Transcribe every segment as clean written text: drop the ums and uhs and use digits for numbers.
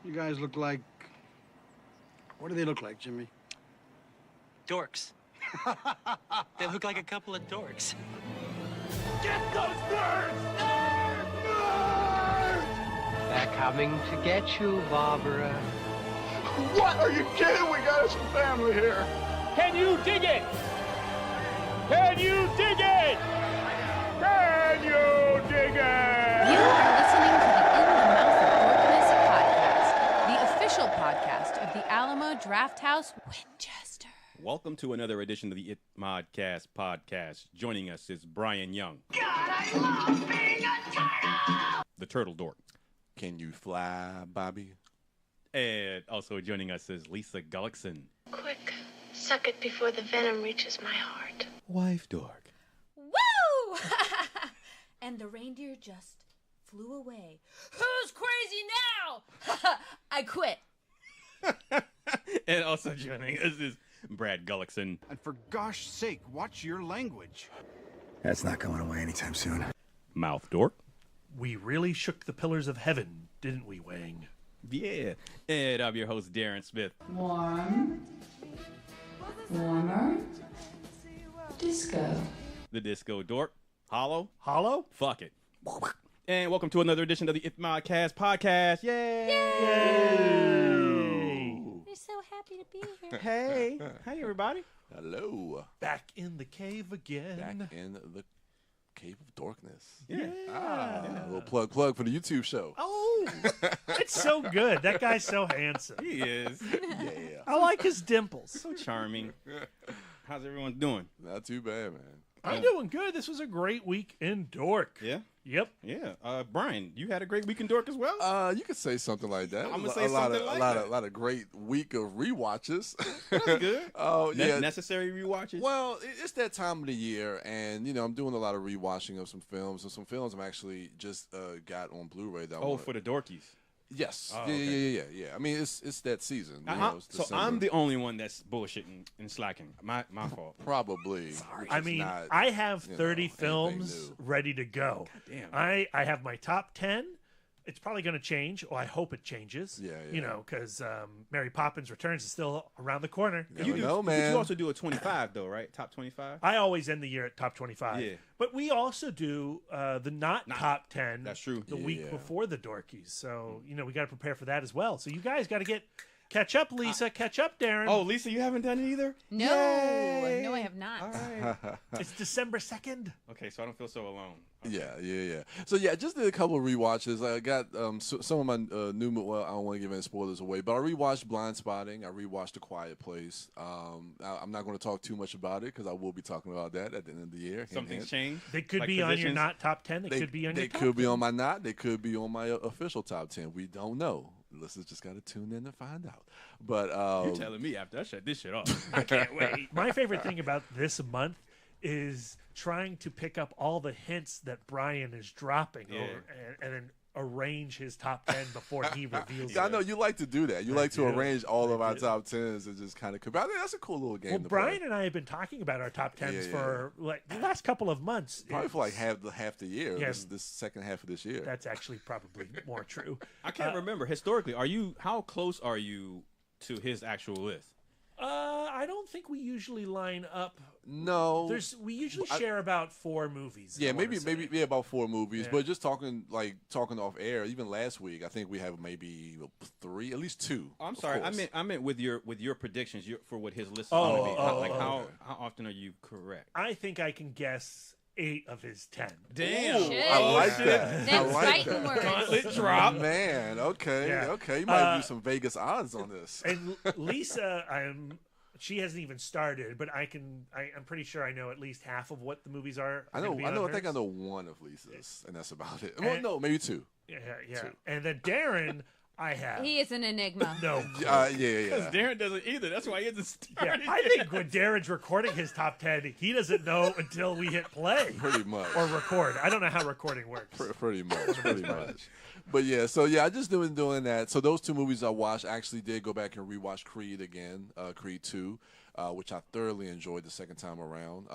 You guys look like... What do they look like, Jimmy? Dorks. They look like a couple of dorks. Get those birds! Nerds! Nerds! They're coming to get you, Barbara. What? Are you kidding? We got some family here. Can you dig it? Can you dig it? Can you dig it? You are listening to the In the Mouth Dorkies podcast, the official podcast of the Alamo Drafthouse, Winchester. Welcome to another edition of the ITMODcast podcast. Joining us is Brian Young. God, I love being a turtle! The Turtle Dork. Can you fly, Bobby? And also joining us is Lisa Gullickson. Quick, suck it before the venom reaches my heart. Wife Dork. Woo! And the reindeer just flew away. Who's crazy now? I quit. And also joining us is Brad Gullickson. And for gosh sake, watch your language. That's not going away anytime soon. Mouth Dork. We really shook the pillars of heaven, didn't we, Wang? Yeah. And I'm your host, Darren Smith. Warm. Warmer. Disco. The Disco Dork. Hollow. Hollow? Fuck it. And welcome to another edition of the ITMODcast podcast. Yay! Yay! We're so happy to be here. Hey. Hey, everybody. Hello. Back in the cave again. Back in the cave of darkness. Yeah. A little plug for the YouTube show. Oh, it's so good. That guy's so handsome. He is. Yeah. I like his dimples. So charming. How's everyone doing? Not too bad, man. I'm doing good. This was a great week in Dork. Yeah? Yep. Yeah. Brian, you had a great week in Dork as well? You could say something like that. I'm gonna say something like that. A lot of great week of rewatches. That's good. Oh, yeah. Necessary rewatches? Well, it's that time of the year, and, you know, I'm doing a lot of rewatching of some films, and some films I'm actually just got on Blu-ray. For the Dorkies. Yes. Oh, yeah. I mean, it's that season. You know, it's so I'm the only one that's bullshitting and slacking. My fault. Probably. Sorry. I mean, not, I have 30 films new. ready to go. God damn. I have my top 10. It's probably going to change. Well, I hope it changes. Yeah. You know, because Mary Poppins Returns is still around the corner. You know, man. But you also do a 25, though, right? Top 25? I always end the year at top 25. Yeah. But we also do the not top 10. That's true. The week before the Dorkies. So, you know, we got to prepare for that as well. So you guys got to catch up, Lisa. Catch up, Darren. Oh, Lisa, you haven't done it either? No. Yay! No, I have not. All right. It's December 2nd. Okay, so I don't feel so alone. Okay. Yeah. So, yeah, just did a couple of rewatches. I got some of my new, well, I don't want to give any spoilers away, but I rewatched Blind Spotting. I rewatched A Quiet Place. I'm not going to talk too much about it because I will be talking about that at the end of the year. Something's changed? They could Like be on your positions? not top 10. They could be on your top They could be 10. on my not. They could be on my official top 10. We don't know. Listeners just got to tune in to find out. But You're telling me after I shut this shit off. I can't wait. My favorite thing about this month is trying to pick up all the hints that Brian is dropping and then arrange his top 10 before he reveals it. I know you like to do that. You like to arrange all of our top 10s and just kind of compare. I think that's a cool little game Well, to Brian play. and I have been talking about our top 10s for like the last couple of months. Probably for like half the year, Yeah. this second half of this year. That's actually probably more true. I can't remember. Historically, how close are you to his actual list? I don't think we usually line up. No. We usually share about 4 movies. Yeah, maybe about 4 movies. Yeah. But just talking off air, even last week, I think we have maybe 3, at least 2. Oh, I'm sorry. I meant with your predictions for what his list is Oh, going to be. How okay. often are you correct? I think I can guess 8 of his 10. Damn. Shit. I like that. Them I like fighting that. words. Gauntlet drop. Man, okay. Yeah. Okay. You might do some Vegas odds on this. And Lisa, she hasn't even started, but I'm pretty sure I know at least half of what the movies are. I think I know one of Lisa's, and that's about it. Well, And- no, maybe 2. Yeah. 2. And then Darren, I have. He is an enigma. No. Yeah. Because Darren doesn't either. That's why he hasn't Yeah, started. I think when Darren's recording his top 10, he doesn't know until we hit play. Pretty much. Or record. I don't know how recording works. Pretty much. But yeah, so yeah, I just been doing that. So those 2 movies I watched, I actually did go back and rewatch Creed again, Creed 2. which I thoroughly enjoyed the second time around.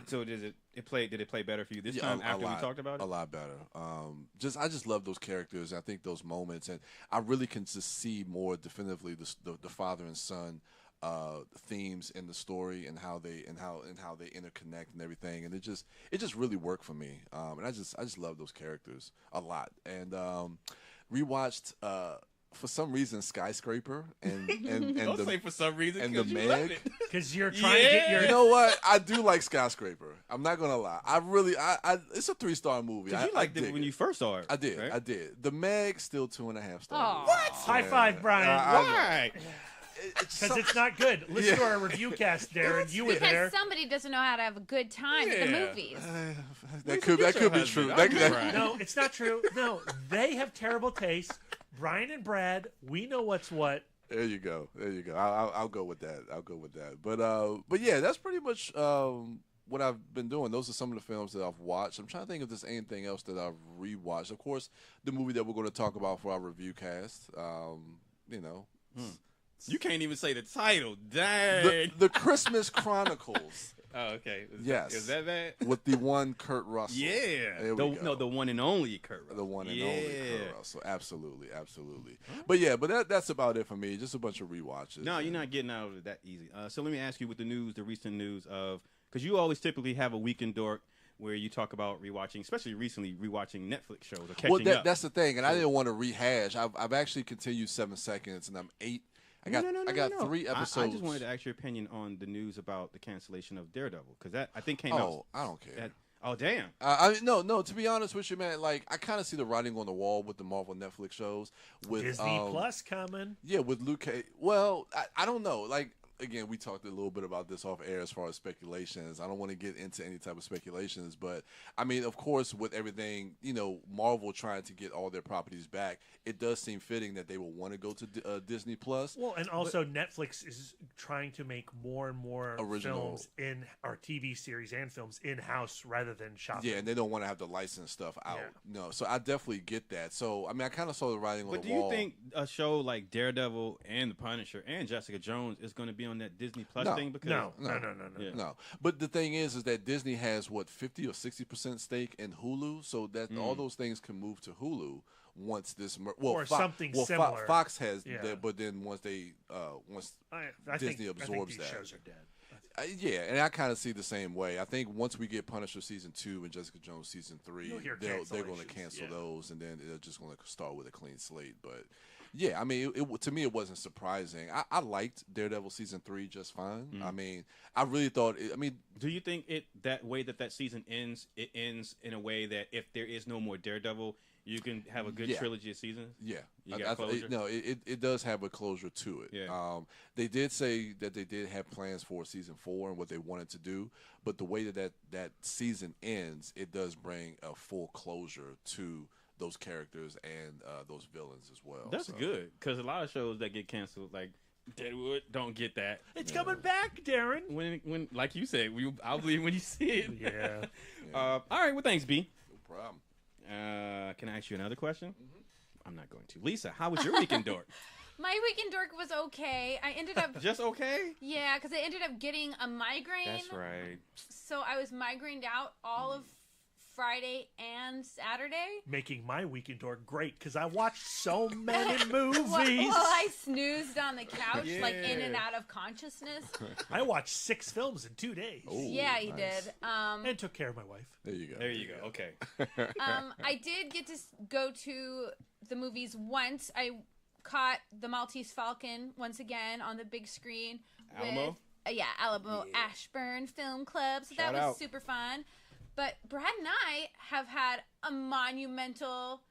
So did it play better for you this time after we talked about it? A lot better. I just love those characters. I think those moments, and I really can just see more definitively the father and son themes in the story and how they interconnect and everything, and it just really worked for me. And I just love those characters a lot. And rewatched for some reason Skyscraper and Don't say for some reason and the Meg, because you're trying to get your. You know what? I do like Skyscraper. I'm not gonna lie. I it's a 3-star movie. You liked it when you first saw it. I did. Right? I did. The Meg still 2.5 stars. Oh. What? High five, Brian. Why? Because it's not good. Listen to our review cast, Darren. You were there. Because somebody doesn't know how to have a good time at the movies. That could be true. No, it's not true. No, they have terrible taste. Brian and Brad, we know what's what. There you go. I'll go with that. But yeah, that's pretty much what I've been doing. Those are some of the films that I've watched. I'm trying to think if there's anything else that I've rewatched. Of course, the movie that we're going to talk about for our review cast. You can't even say the title. Dang. The Christmas Chronicles. Oh, okay. Yes. Is that bad? With the one Kurt Russell. Yeah. The one and only Kurt Russell. The one and only Kurt Russell. Absolutely. But that's about it for me. Just a bunch of rewatches. No, you're not getting out of it that easy. So let me ask you with the recent news of, because you always typically have a Weekend Dork where you talk about rewatching, especially recently, rewatching Netflix shows or catching up. That's the thing, and I didn't want to rehash. I've actually continued 7 seconds, and I'm 8. I got 3 episodes. I just wanted to ask your opinion on the news about the cancellation of Daredevil, because that I think came out. Oh, I don't care. Oh, damn. No. To be honest with you, man, like I kind of see the writing on the wall with the Marvel Netflix shows. With Disney Plus coming. Yeah, with Luke Cage. Well, I don't know. Like again, we talked a little bit about this off air as far as speculations. I don't want to get into any type of speculations, but I mean, of course, with everything, Marvel trying to get all their properties back, it does seem fitting that they will want to go to Disney Plus. Well, and also Netflix is trying to make more and more original films in our TV series and films in-house rather than shopping. Yeah, and they don't want to have to license stuff out. Yeah. No, so I definitely get that. So, I mean, I kind of saw the writing on the wall. But do you think a show like Daredevil and The Punisher and Jessica Jones is going to be on that Disney Plus thing? Because No. But the thing is that Disney has, 50 or 60% stake in Hulu, so that all those things can move to Hulu once this something similar. Fox has that, but then once Disney absorbs these shows are dead. Yeah, and I kind of see the same way. I think once we get Punisher season 2 and Jessica Jones season 3, they're going to cancel those, and then they're just going to start with a clean slate. But yeah, I mean, to me, it wasn't surprising. I liked Daredevil season 3 just fine. I mean, I really thought. Do you think that way that season ends? It ends in a way that if there is no more Daredevil, you can have a good trilogy of seasons? Yeah. You got closure? It does have a closure to it. Yeah. They did say that they did have plans for season 4 and what they wanted to do, but the way that season ends, it does bring a full closure to those characters and those villains as well. That's good, because a lot of shows that get canceled, like Deadwood, don't get that. It's coming back, Darren. When like you said, I'll believe when you see it. Yeah. All right, well, thanks, B. No problem. Can I ask you another question? Mm-hmm. I'm not going to. Lisa, how was your Weekend Dork? My Weekend Dork was okay. I ended up... Just okay? Yeah, because I ended up getting a migraine. That's right. So I was migrained out all of Friday and Saturday. Making my Weekend Dork great, because I watched so many movies. Well, I snoozed on the couch, like in and out of consciousness. I watched 6 films in 2 days. Oh, yeah, you did. And took care of my wife. There you go. There you go. Okay. I did get to go to the movies once. I caught The Maltese Falcon once again on the big screen. Alamo? Alamo Ashburn Film Club. So that was super fun. But Brad and I have had a monumental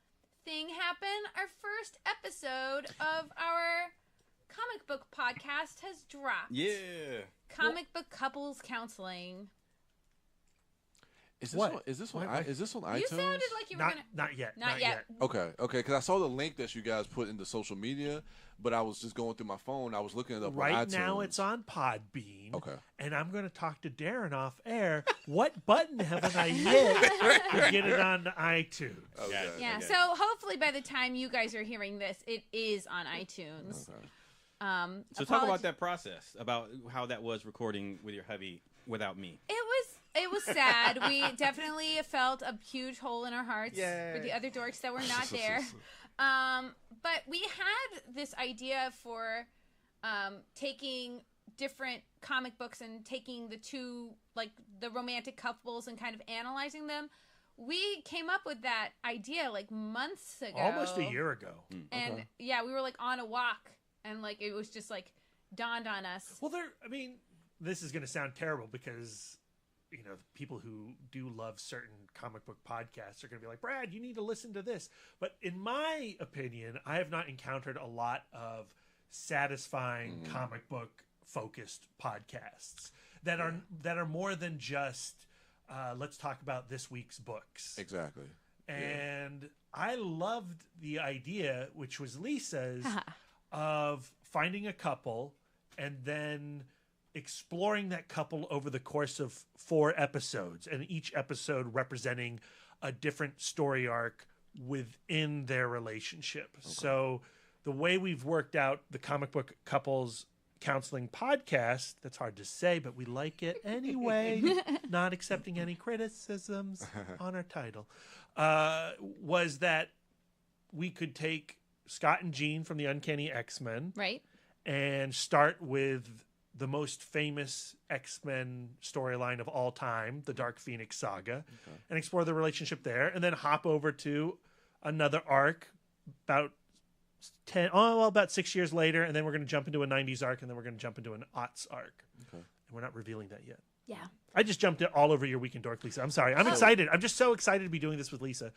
thing happen. Our first episode of our comic book podcast has dropped. Yeah. Comic book couples counseling. Is this on iTunes? You sounded like you were gonna. Not yet. Not yet. Okay. Because I saw the link that you guys put into social media, but I was just going through my phone. I was looking it up on iTunes. Right now, it's on Podbean. Okay. And I'm going to talk to Darren off air. What button haven't I hit to get it on iTunes? Okay. Yeah. Okay. So hopefully by the time you guys are hearing this, it is on iTunes. Okay. So talk about that process, about how that was recording with your hubby without me. It was sad. We definitely felt a huge hole in our hearts for the other dorks that were not there. But we had this idea for taking different comic books and taking the two, like the romantic couples, and kind of analyzing them. We came up with that idea like months ago. Almost a year ago. And yeah, we were like on a walk, and like it was just like dawned on us. Well, this is going to sound terrible because, you know, people who do love certain comic book podcasts are going to be like, Brad, you need to listen to this. But in my opinion, I have not encountered a lot of satisfying comic book focused podcasts that are more than just let's talk about this week's books. Exactly. And I loved the idea, which was Lisa's, of finding a couple and then exploring that couple over the course of 4 episodes, and each episode representing a different story arc within their relationship. So the way we've worked out the comic book couples counseling podcast, that's hard to say, but we like it anyway, not accepting any criticisms on our title, was that we could take Scott and Jean from the Uncanny X-Men, right, and start with the most famous X-Men storyline of all time, the Dark Phoenix saga, and explore the relationship there, and then hop over to another arc about 6 years later, and then we're going to jump into a 90s arc, and then we're going to jump into an aughts arc. And we're not revealing that yet. Yeah. I just jumped all over your Weekend Dork, Lisa. I'm sorry. I'm excited. I'm just so excited to be doing this with Lisa.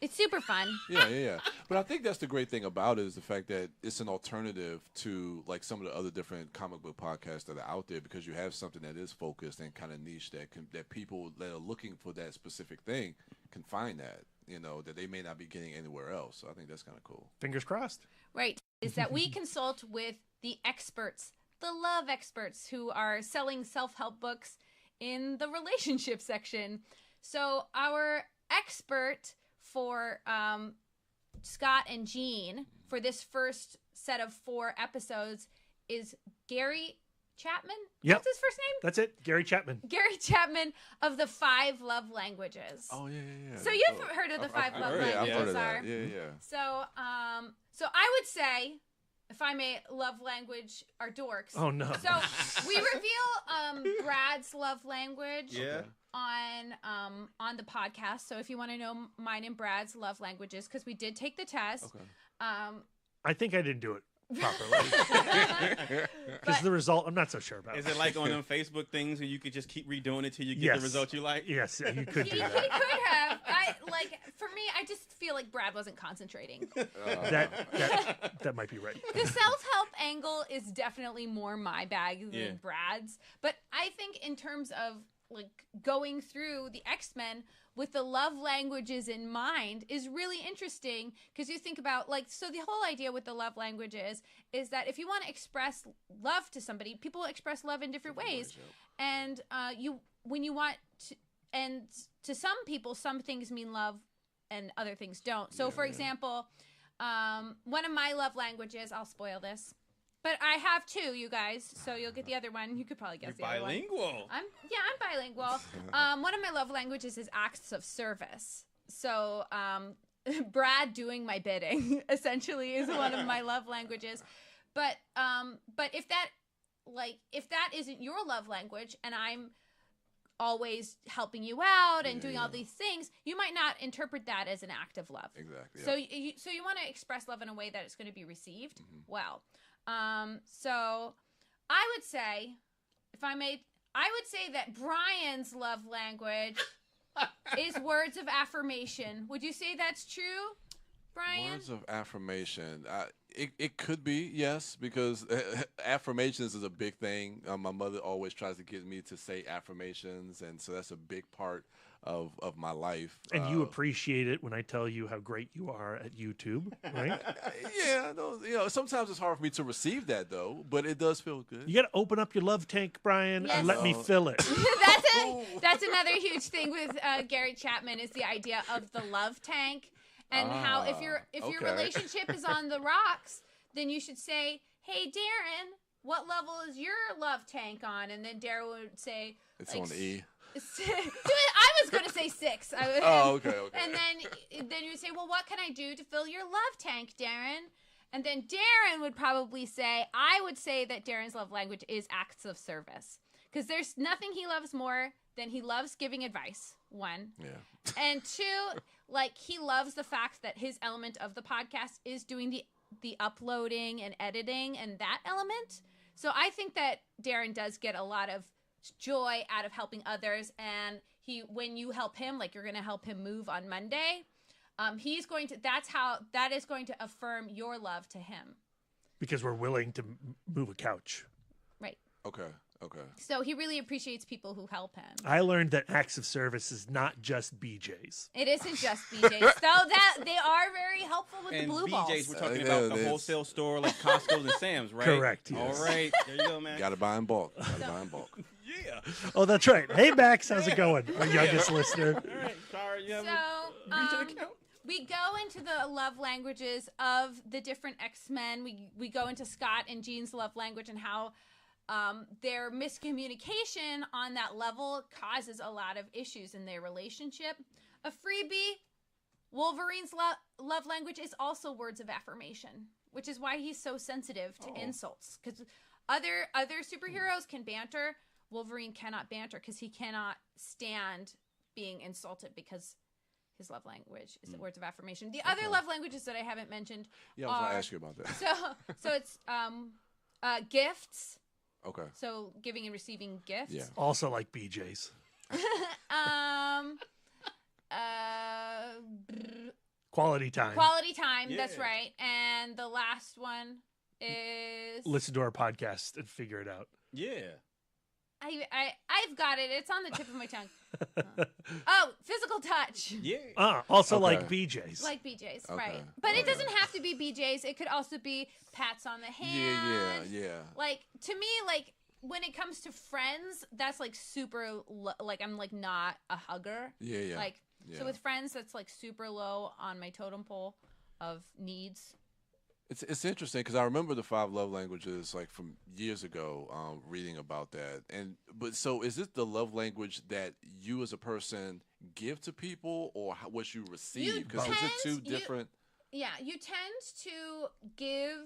It's super fun. Yeah. But I think that's the great thing about it, is the fact that it's an alternative to like some of the other different comic book podcasts that are out there, because you have something that is focused and kind of niche that people that are looking for that specific thing can find that, you know, that they may not be getting anywhere else. So I think that's kind of cool. Fingers crossed. Right. Is that we consult with the experts, the love experts who are selling self-help books in the relationship section. So our expert for Scott and Jean for this first set of 4 episodes is Gary Chapman. Yep. What's his first name? That's it. Gary Chapman. Gary Chapman of the 5 Love Languages. Oh yeah. So you've heard of the 5 love languages, I've heard of that. are? Yeah. So I would say, if I may, love language are dorks. Oh no. So we reveal Brad's love language on the podcast. So if you want to know mine and Brad's love languages, because we did take the test. I think I didn't do it properly. Because the result, I'm not so sure about. Is it like on them Facebook things where you could just keep redoing it till you get the result you like? Yes, you could do He that. could have. For me, I just feel like Brad wasn't concentrating. That might be right. The self-help angle is definitely more my bag than Brad's. But I think in terms of like going through the X-Men with the love languages in mind is really interesting, because you think about so the whole idea with the love languages is that if you want to express love to somebody, people express love in different ways. And when you want to, and to some people, some things mean love and other things don't. So for example, one of my love languages, I'll spoil this, but I have 2, you guys, so you'll get the other one. You could probably guess the other one. Bilingual. I'm bilingual. One of my love languages is acts of service. So Brad doing my bidding essentially is one of my love languages. But if that isn't your love language, and I'm always helping you out and doing all these things, you might not interpret that as an act of love. Exactly. So you want to express love in a way that it's going to be received well. So I would say, that Brian's love language is words of affirmation. Would you say that's true, Brian? Words of affirmation. It could be, yes, because affirmations is a big thing. My mother always tries to get me to say affirmations, and so that's a big part of my life. And you appreciate it when I tell you how great you are at YouTube, right? Yeah, sometimes it's hard for me to receive that, though, but it does feel good. You got to open up your love tank, Brian, and let me fill it. That's another huge thing with Gary Chapman, is the idea of the love tank, and how if your relationship is on the rocks, then you should say, "Hey, Darren, what level is your love tank on?" And then Darren would say, "It's on E." I was going to say 6. Okay. And then you would say, "Well, what can I do to fill your love tank, Darren?" And then Darren would probably say, I would say that Darren's love language is acts of service. Because there's nothing he loves more than he loves giving advice, 1. Yeah. And 2, like, he loves the fact that his element of the podcast is doing the uploading and editing and that element. So I think that Darren does get a lot of joy out of helping others. And when you help him, like you're going to help him move on Monday, that is going to affirm your love to him. Because we're willing to move a couch. Right. Okay. So he really appreciates people who help him. I learned that acts of service is not just BJ's. It isn't just BJ's. Though that they are very helpful with the blue balls. BJ's, we're talking about the wholesale store like Costco's and Sam's, right? Correct. Yes. All right. There you go, man. Gotta buy in bulk. Yeah. Oh, that's right. Hey, Max, how's it going? Our youngest listener. All right. Sorry, you haven't So, reached an account. we go into the love languages of the different X-Men. We go into Scott and Jean's love language and how their miscommunication on that level causes a lot of issues in their relationship. A freebie, Wolverine's love language is also words of affirmation, which is why he's so sensitive to insults. Because other superheroes can banter. Wolverine cannot banter because he cannot stand being insulted because his love language is words of affirmation. The other love languages that I haven't mentioned I was going to ask you about that. So it's gifts. Okay. So giving and receiving gifts. Yeah. Also like BJ's. Quality time. Quality time, that's right. And the last one is... Listen to our podcast and figure it out. Yeah. I've got it. It's on the tip of my tongue. Physical touch. Yeah. Also like BJ's. Like BJ's, right. But it doesn't have to be BJ's. It could also be pats on the hand. Yeah. Like, to me, like, when it comes to friends, that's, like, super, like, I'm, like, not a hugger. Yeah. Like, so with friends, that's, like, super low on my totem pole of needs. It's interesting because I remember the 5 love languages like from years ago, reading about that. But so is it the love language that you as a person give to people, or what you receive? Because is it two different? You tend to give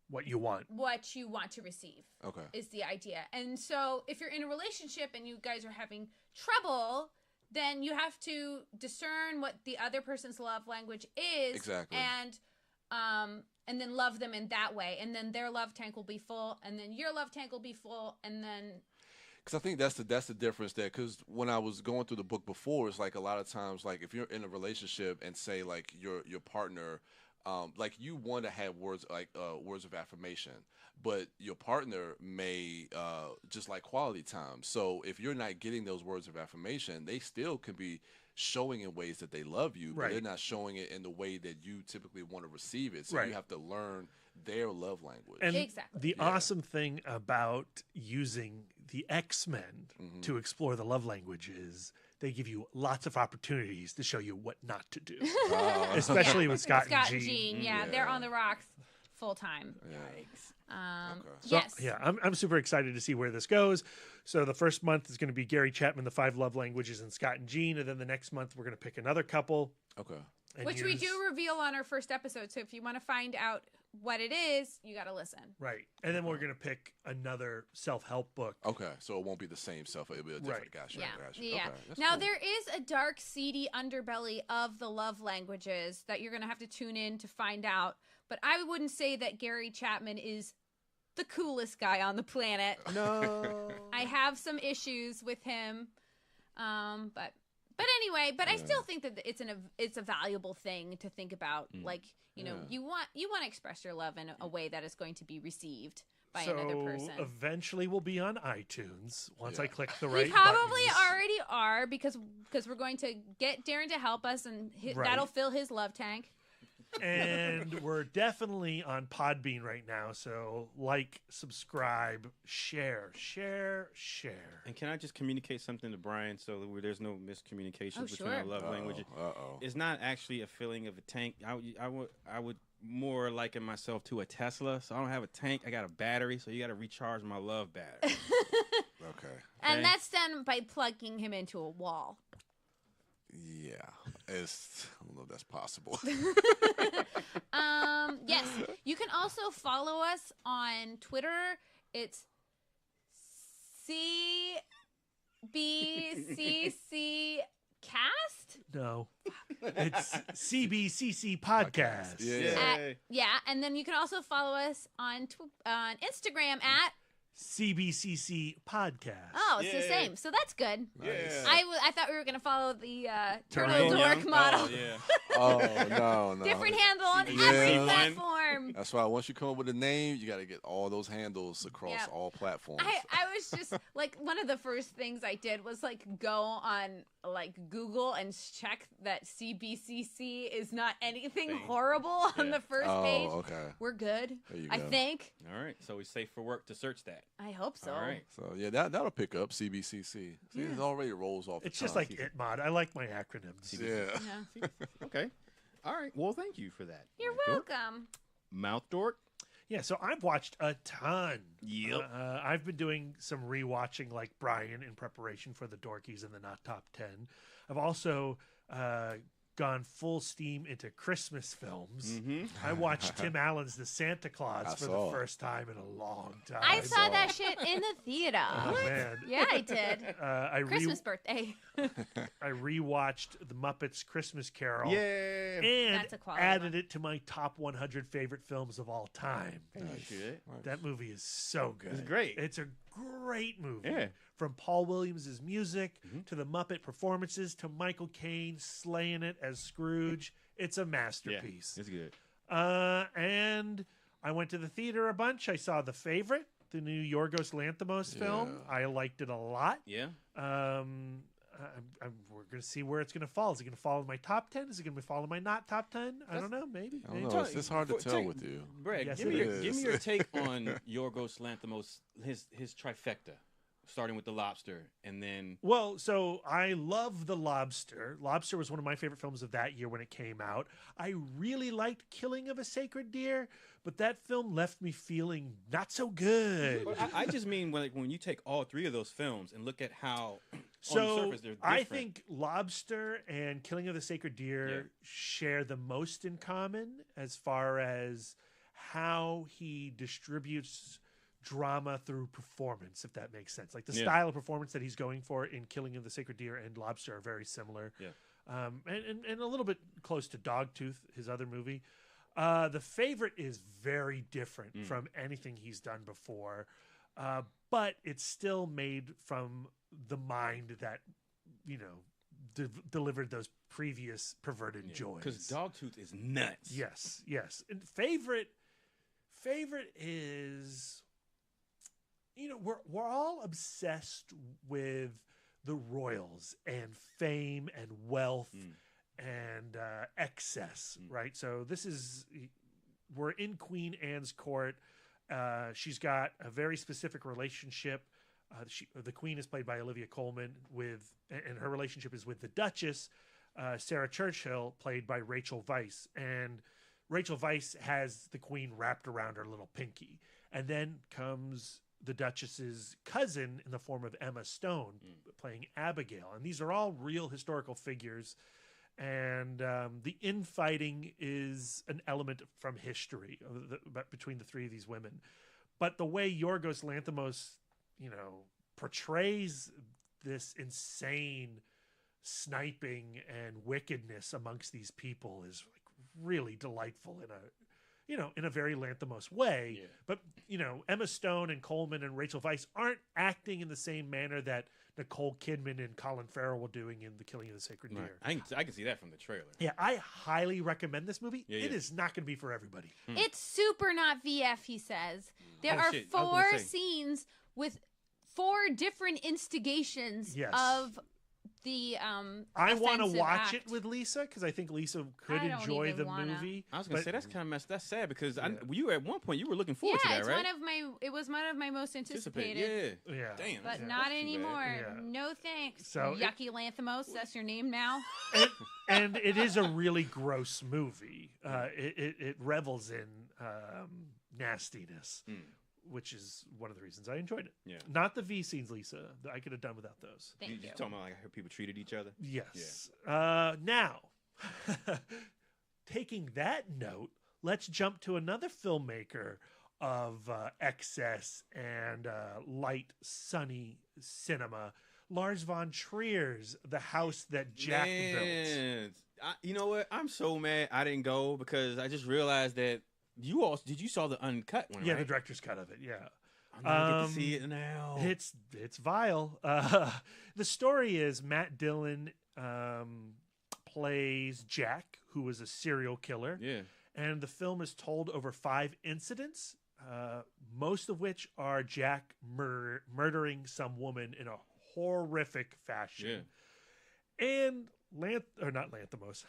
what you want to receive. Okay, is the idea. And so if you're in a relationship and you guys are having trouble, then you have to discern what the other person's love language is. Exactly. And then love them in that way. And then their love tank will be full. And then your love tank will be full. And then... Because I think that's the difference there. Because when I was going through the book before, it's like a lot of times, like if you're in a relationship and say like your partner, like you want to have words like words of affirmation, but your partner may just like quality time. So if you're not getting those words of affirmation, they still can be showing in ways that they love you, but they're not showing it in the way that you typically want to receive it. So you have to learn their love language. And the awesome thing about using the X-Men to explore the love language is they give you lots of opportunities to show you what not to do. Especially with Scott and Jean. Yeah, they're on the rocks full time. Yikes. Yes. Yeah, I'm super excited to see where this goes. So the first month is going to be Gary Chapman, the 5 love languages, and Scott and Jean. And then the next month we're going to pick another couple. Okay. Which we do reveal on our first episode. So if you want to find out what it is, you got to listen. Right. And then we're going to pick another self-help book. Okay. So it won't be the same self. It'll be a different. Gotcha. Yeah. Okay, now cool. there is a dark, seedy underbelly of the love languages that you're going to have to tune in to find out. But I wouldn't say that Gary Chapman is the coolest guy on the planet. No. I have some issues with him. But anyway, I still think that it's a valuable thing to think about. Like, you know, you want to express your love in a way that is going to be received by another person. Eventually we'll be on iTunes once I click the right We probably buttons. already are because we're going to get Darren to help us and that'll fill his love tank. And we're definitely on Podbean right now, so like, subscribe, share. And can I just communicate something to Brian so that there's no miscommunication between our love languages? It's not actually a filling of a tank. I would more liking myself to a Tesla, so I don't have a tank. I got a battery, so you got to recharge my love battery. Okay. And that's done by plugging him into a wall. Yeah, I don't know if that's possible. Yes, you can also follow us on Twitter. It's CBCC Cast. No, it's CBCC Podcast. Yeah, and then you can also follow us on Instagram at CBCC Podcast. Oh, it's the same. So that's good. Nice. I thought we were going to follow the Turtle Turtle Dork model. Oh, no. Different handle on Yeah. every platform. That's why once you come up with a name, you got to get all those handles across all platforms. I was just like, one of the first things I did was like go on like Google and check that CBCC is not anything horrible on the first page. Okay. We're good. There you I go. think. All right, so it's safe for work to search that. I hope so. All right. So, yeah, that'll pick up CBCC. See, it already rolls off It's the just tongue. like ITMOD. I like my acronyms. Yeah. Okay. All right. Well, thank you for that. You're welcome. Mouth Dork. Yeah, so I've watched a ton. Yep. I've been doing some rewatching like Brian in preparation for the Dorkies and the Not Top 10. I've also gone full steam into Christmas films. I watched Tim Allen's The Santa Claus for the first time in a long time. I saw that shit in the theater. Oh, man. Yeah, I did. Christmas birthday. I rewatched The Muppets Christmas Carol. Yeah. And That's a quality added it to my top 100 favorite films of all time. Good. That movie is so good. It's great. It's a great movie. Yeah. From Paul Williams' music to the Muppet performances to Michael Caine slaying it as Scrooge. It's a masterpiece. It's good. And I went to the theater a bunch. I saw The Favorite, the new Yorgos Lanthimos film. I liked it a lot. Yeah. We're going to see where it's going to fall. Is it going to fall in my top 10? Is it going to fall in my not top 10? I don't know. Maybe. I don't know. It's hard to tell with you. Brad, Yes, give me it is. your take on Yorgos Lanthimos, his trifecta, starting with The Lobster, and then... Well, so I love The Lobster. Lobster was one of my favorite films of that year when it came out. I really liked Killing of a Sacred Deer, but that film left me feeling not so good. I just mean when you take all three of those films and look at how on the So surface they're different. I think Lobster and Killing of the Sacred Deer share the most in common as far as how he distributes drama through performance, if that makes sense. Like the style of performance that he's going for in Killing of the Sacred Deer and Lobster are very similar. Yeah. And a little bit close to Dogtooth, his other movie. The Favorite is very different from anything he's done before, but it's still made from the mind that, delivered those previous perverted joys. Because Dogtooth is nuts. Yes, yes. And Favorite is, we're all obsessed with the royals and fame and wealth and excess, right? So we're in Queen Anne's court. She's got a very specific relationship. The Queen is played by Olivia Colman and her relationship is with the Duchess, Sarah Churchill, played by Rachel Weisz. And Rachel Weisz has the Queen wrapped around her little pinky. And then comes the Duchess's cousin in the form of Emma Stone, playing Abigail. And these are all real historical figures. And the infighting is an element from history between the three of these women. But the way Yorgos Lanthimos, portrays this insane sniping and wickedness amongst these people is like really delightful in a very Lanthimos way. Yeah. But Emma Stone and Coleman and Rachel Weisz aren't acting in the same manner that Nicole Kidman and Colin Farrell were doing in The Killing of the Sacred Deer. Right. I can see that from the trailer. Yeah, I highly recommend this movie. Yeah, It is not going to be for everybody. It's super not VF, he says. There Oh, are shit. I was gonna 4 say. scenes with 4 different instigations Yes. of the I want to offensive watch act. it with Lisa because I think Lisa could I don't enjoy even the wanna. movie. I was gonna but- say that's kind of messed. That's sad because you at one point you were looking forward Yeah, to it's that, right? it was one of my most anticipated. Yeah. Yeah. Damn. But that's not too bad. anymore. Yeah. No thanks. So Yucky Lanthimos, that's your name now. And it is a really gross movie. It revels in nastiness, which is one of the reasons I enjoyed it. Yeah. Not the V scenes, Lisa. I could have done without those. Thank you. You talking about like how people treated each other? Yes. Now, taking that note, let's jump to another filmmaker of excess and light, sunny cinema, Lars von Trier's The House That Jack Built. You know what? I'm so mad I didn't go because I just realized that you saw the uncut one, Yeah, right? the director's cut of it, yeah. I don't get to see it now. It's vile. The story is Matt Dillon plays Jack, who is a serial killer. Yeah. And the film is told over 5 incidents, most of which are Jack murdering some woman in a horrific fashion. Yeah. And not Lanthimos.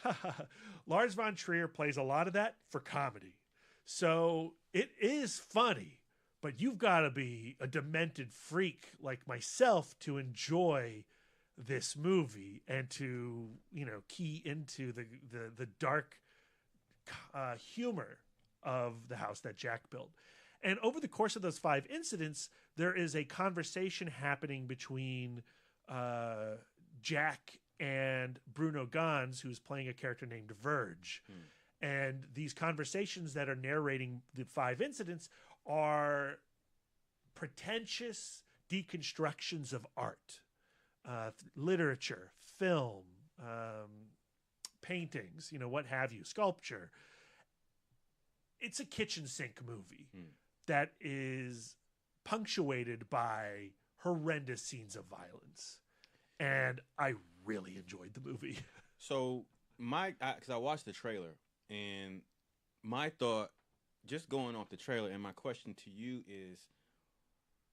Lars von Trier plays a lot of that for comedy. So it is funny, but you've got to be a demented freak like myself to enjoy this movie and to, key into the dark humor of The House That Jack Built. And over the course of those 5 incidents, there is a conversation happening between Jack and Bruno Ganz, who's playing a character named Verge. And these conversations that are narrating the 5 incidents are pretentious deconstructions of art, literature, film, paintings, what have you, sculpture. It's a kitchen sink movie that is punctuated by horrendous scenes of violence. And I really enjoyed the movie. So because I watched the trailer, and my thought, just going off the trailer, and my question to you is,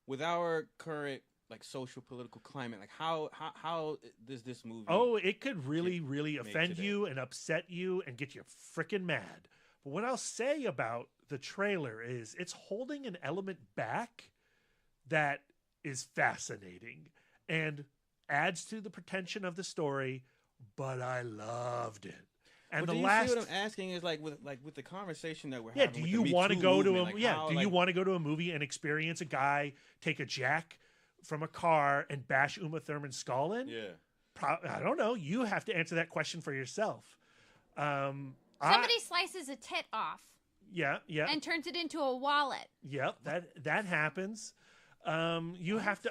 with our current social political climate, how does this movie? Oh, it could really offend you and upset you and get you freaking mad. But what I'll say about the trailer is it's holding an element back that is fascinating and adds to the pretension of the story, but I loved it. And well, the see what I'm asking is with the conversation that we're having. Do you want to go to do you want to go to a movie and experience a guy take a jack from a car and bash Uma Thurman's skull in? Yeah. I don't know. You have to answer that question for yourself. Somebody slices a tit off. Yeah. And turns it into a wallet. Yep, that happens. You have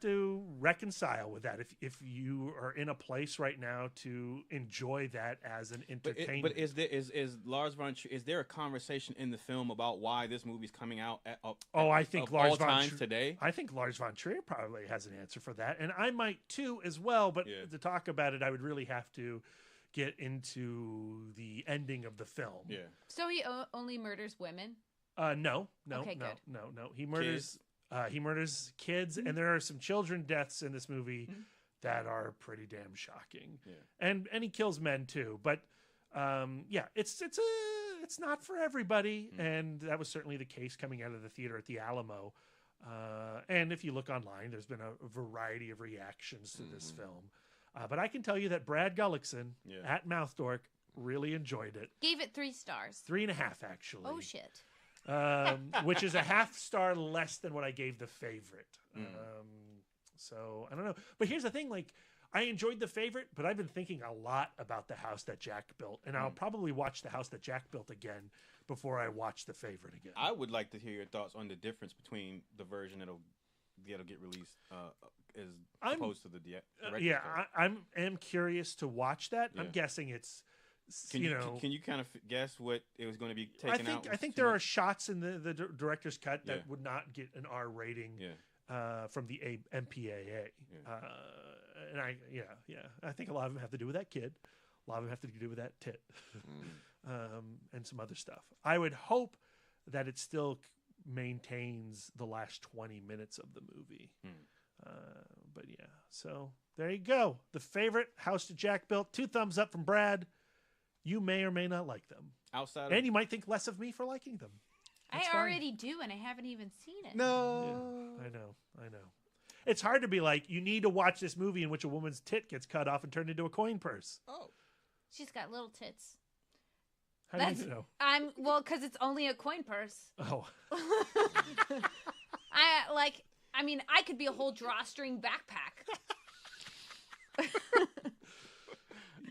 to reconcile with that if you are in a place right now to enjoy that as an entertainment. But is Lars von Trier, is there a conversation in the film about why this movie's coming out I think Lars von Trier today? I think Lars von Trier probably has an answer for that, and I might too as well. But to talk about it, I would really have to get into the ending of the film. Yeah. So he only murders women? No. Okay, good. No. He murders. He murders kids, and there are some children deaths in this movie that are pretty damn shocking. Yeah. And he kills men too, but it's not for everybody, and that was certainly the case coming out of the theater at the Alamo. And if you look online, there's been a variety of reactions to this film. But I can tell you that Brad Gullickson at Mouth Dork really enjoyed it. Gave it 3 stars. 3.5 actually. Oh shit. Which is a half star less than what I gave The Favorite. So I don't know. But here's the thing, I enjoyed The Favorite, but I've been thinking a lot about The House That Jack Built, and I'll probably watch The House That Jack Built again before I watch The Favorite again. I would like to hear your thoughts on the difference between the version that'll get released as opposed to the director's cut. I am curious to watch that. Yeah. I'm guessing it's. Can you kind of guess what it was going to be taken out? I think there are shots in the director's cut that would not get an R rating from the MPAA. And I think a lot of them have to do with that kid. A lot of them have to do with that tit. And some other stuff. I would hope that it still maintains the last 20 minutes of the movie. But yeah, so there you go. The Favorite, House That Jack Built. 2 thumbs up from Brad. You may or may not like them. And you might think less of me for liking them. That's I already do, and I haven't even seen it. No. Yeah, I know. It's hard to be like, you need to watch this movie in which a woman's tit gets cut off and turned into a coin purse. Oh. She's got little tits. How do you know? Well, because it's only a coin purse. Oh. I mean, I could be a whole drawstring backpack.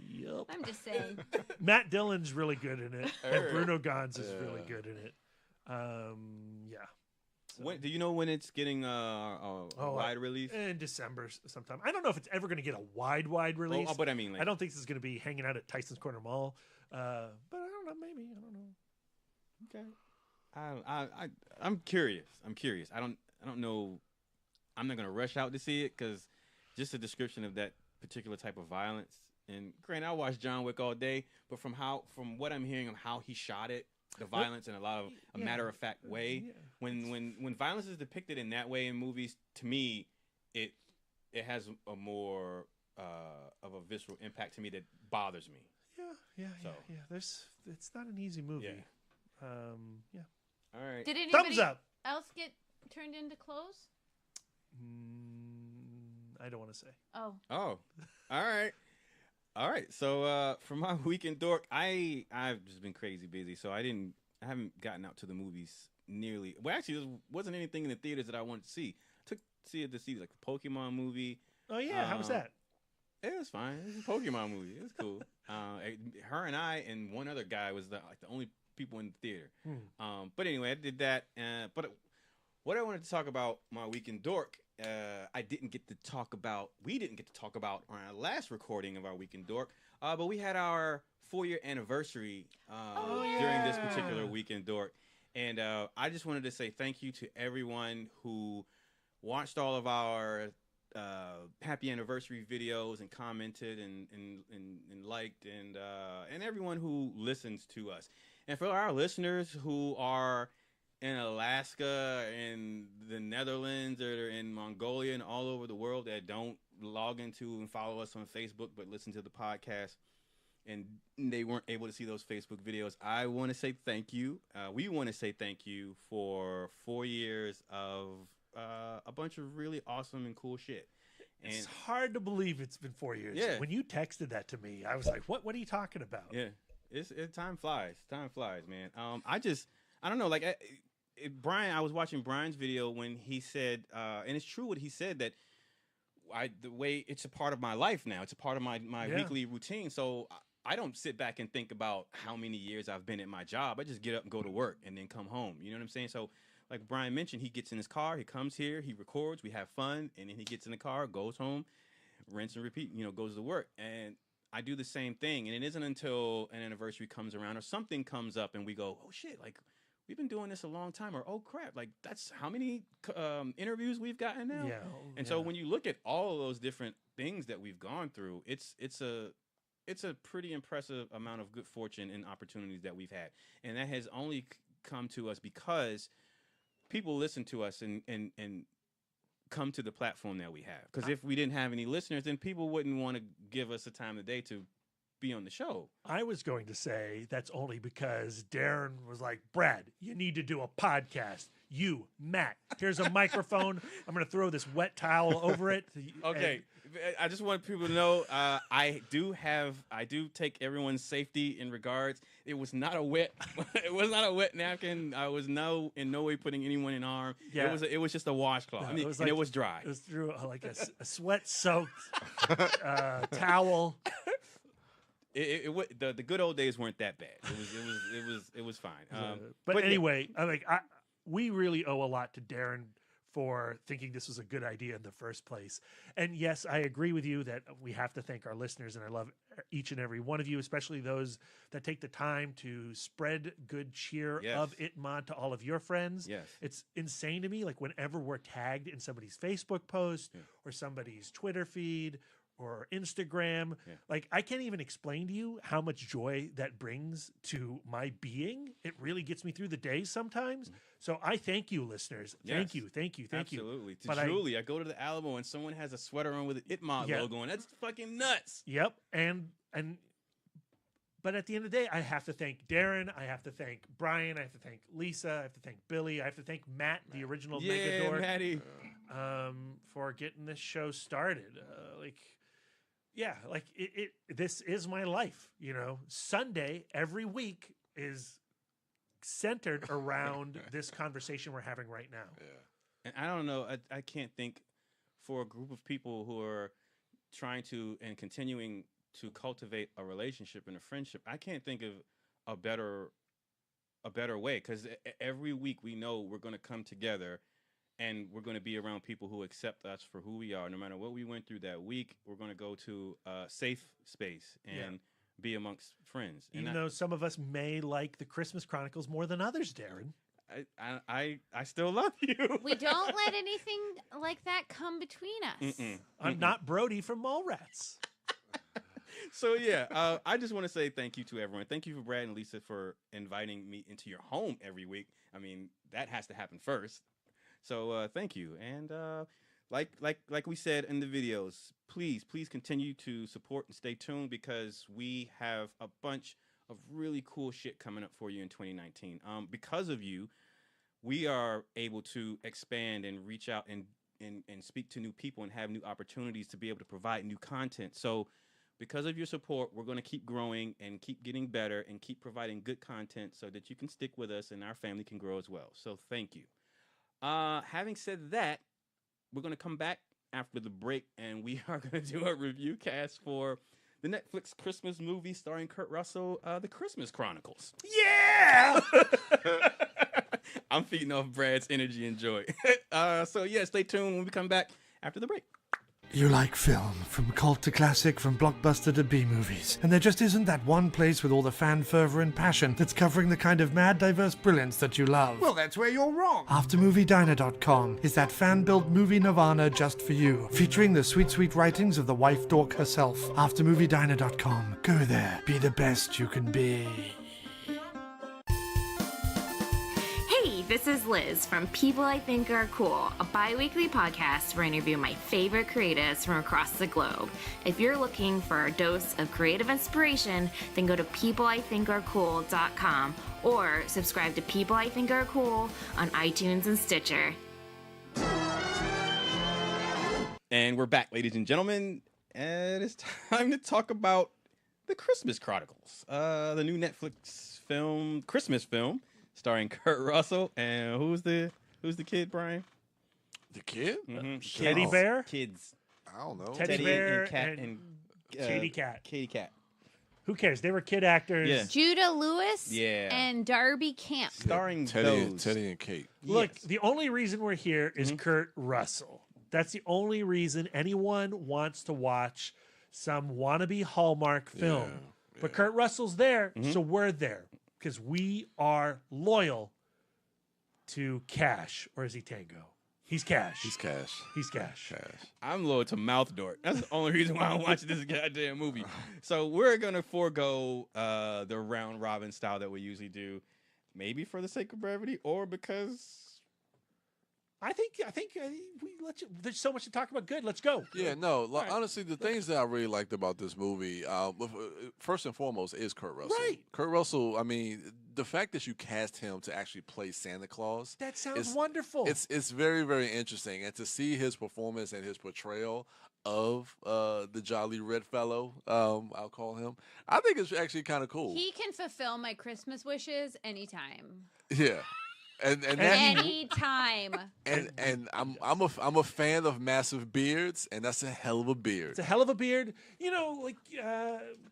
Yep. I'm just saying. Matt Dillon's really good in it, and Bruno Ganz is really good in it. Yeah. So. Do you know when it's getting a wide release? In December sometime. I don't know if it's ever going to get a wide release. But I mean, like, I don't think this is going to be hanging out at Tyson's Corner Mall. But I don't know. Maybe I don't know. Okay. I'm curious. I don't know. I'm not going to rush out to see it because just a description of that particular type of violence. And granted, I watched John Wick all day, but from what I'm hearing of how he shot it, the violence in a lot of a matter-of-fact way. Yeah. When violence is depicted in that way in movies, to me, it has a more of a visceral impact to me that bothers me. Yeah. It's not an easy movie. Yeah. All right. Did anybody Thumbs up. else get turned into clothes? I don't want to say. Oh. All right. So for my weekend dork, I've just been crazy busy, so I haven't gotten out to the movies nearly. Well, actually, there wasn't anything in the theaters that I wanted to see. Took to see like the Pokemon movie. Oh yeah, how was that? It was fine. It was a Pokemon movie. It was cool. Her and I and one other guy was the only people in the theater. But anyway, I did that. But what I wanted to talk about my weekend dork. We didn't get to talk about on our last recording of our weekend dork, but we had our 4-year anniversary during this particular weekend dork, and I just wanted to say thank you to everyone who watched all of our happy anniversary videos and commented and liked and everyone who listens to us, and for our listeners who are in Alaska, in the Netherlands, or in Mongolia, and all over the world that don't log into and follow us on Facebook but listen to the podcast, and they weren't able to see those Facebook videos, I want to say thank you. We want to say thank you for 4 years of a bunch of really awesome and cool shit. And it's hard to believe it's been 4 years. Yeah. When you texted that to me, I was like, "What are you talking about?" Yeah, time flies. Time flies, man. I don't know, like Brian. I was watching Brian's video when he said, and it's true what he said, that the way it's a part of my life now. It's a part of my weekly routine. So I don't sit back and think about how many years I've been at my job. I just get up and go to work and then come home. You know what I'm saying? So like Brian mentioned, he gets in his car, he comes here, he records, we have fun, and then he gets in the car, goes home, rinse and repeat, goes to work. And I do the same thing. And it isn't until an anniversary comes around or something comes up and we go, oh shit, like we've been doing this a long time, or oh crap, like that's how many interviews we've gotten now. Yeah. And so when you look at all of those different things that we've gone through, it's a pretty impressive amount of good fortune and opportunities that we've had, and that has only come to us because people listen to us and come to the platform that we have. Because if we didn't have any listeners, then people wouldn't want to give us the time of the day to be on the show. I was going to say that's only because Darren was like, Brad, you need to do a podcast. You, Matt, here's a microphone. I'm going to throw this wet towel over it. Okay. I just want people to know I do take everyone's safety in regards. It was not a wet napkin. I was in no way putting anyone in harm. Yeah. It was just a washcloth. No, and it was dry. It was through like a sweat soaked towel. The good old days weren't that bad. It was fine. But anyway, we really owe a lot to Darren for thinking this was a good idea in the first place. And yes, I agree with you that we have to thank our listeners, and I love each and every one of you, especially those that take the time to spread good cheer of ITMOD to all of your friends. Yes. It's insane to me, like whenever we're tagged in somebody's Facebook post or somebody's Twitter feed or Instagram, like I can't even explain to you how much joy that brings to my being. It really gets me through the day sometimes. So I thank you, listeners. Thank you. Absolutely. To Julie, I go to the Alamo and someone has a sweater on with an ITMOD logo, and that's fucking nuts. Yep. But at the end of the day, I have to thank Darren. I have to thank Brian. I have to thank Lisa. I have to thank Billy. I have to thank Matt, the original Mega Dork, Matty. for getting this show started. Yeah, like this is my life, you know. Sunday every week is centered around this conversation we're having right now. Yeah. And I don't know, I can't think for a group of people who are trying to and continuing to cultivate a relationship and a friendship, I can't think of a better way, because every week we know we're going to come together and we're going to be around people who accept us for who we are. No matter what we went through that week, we're going to go to a safe space and be amongst friends. Even though some of us may like the Christmas Chronicles more than others, Darren. I still love you. We don't let anything like that come between us. I'm not Brody from Mallrats. So yeah, I just want to say thank you to everyone. Thank you for Brad and Lisa for inviting me into your home every week. I mean, that has to happen first. So thank you. And like we said in the videos, please continue to support and stay tuned, because we have a bunch of really cool shit coming up for you in 2019. Because of you, we are able to expand and reach out and speak to new people and have new opportunities to be able to provide new content. So because of your support, we're going to keep growing and keep getting better and keep providing good content so that you can stick with us and our family can grow as well. So thank you. Having said that, we're going to come back after the break and we are going to do a review cast for the Netflix Christmas movie starring Kurt Russell, The Christmas Chronicles. Yeah! I'm feeding off Brad's energy and joy. So yeah, stay tuned when we come back after the break. You like film, from cult to classic, from blockbuster to B-movies. And there just isn't that one place with all the fan fervor and passion that's covering the kind of mad, diverse brilliance that you love. Well, that's where you're wrong. AfterMovieDiner.com is that fan-built movie nirvana just for you, featuring the sweet, sweet writings of the wife dork herself. AfterMovieDiner.com. Go there. Be the best you can be. This is Liz from People I Think Are Cool, a bi-weekly podcast where I interview my favorite creatives from across the globe. If you're looking for a dose of creative inspiration, then go to peopleithinkarecool.com or subscribe to People I Think Are Cool on iTunes and Stitcher. And we're back, ladies and gentlemen, and it's time to talk about the Christmas Chronicles, the new Netflix film, Christmas film, starring Kurt Russell, and who's the kid, Brian? The kid? Mm-hmm. Teddy Bear? Kids. I don't know. Teddy Bear and Cat and Katie Cat. Katie Cat. Who cares? They were kid actors. Yeah. Judah Lewis Yeah. and Darby Camp. Starring Teddy those. and Kate. Look, the only reason we're here is Kurt Russell. That's the only reason anyone wants to watch some wannabe Hallmark film. But Kurt Russell's there, so we're there. Because we are loyal to Cash. Or is he Tango? He's Cash. He's Cash. He's Cash. I'm loyal to Mouth Dork. That's the only reason why I'm watching this goddamn movie. So we're going to forego the round robin style that we usually do. Maybe for the sake of brevity or because... I think we let you. There's so much to talk about. Good, let's go. Yeah, no. Honestly, the things that I really liked about this movie, first and foremost, is Kurt Russell. Right. Kurt Russell. I mean, the fact that you cast him to actually play Santa Claus. That sounds wonderful. It's very, very interesting, and to see his performance and his portrayal of the jolly red fellow, I'll call him. I think it's actually kind of cool. He can fulfill my Christmas wishes anytime. Yeah. And anytime. And I'm a fan of massive beards, and that's a hell of a beard. It's a hell of a beard. You know, like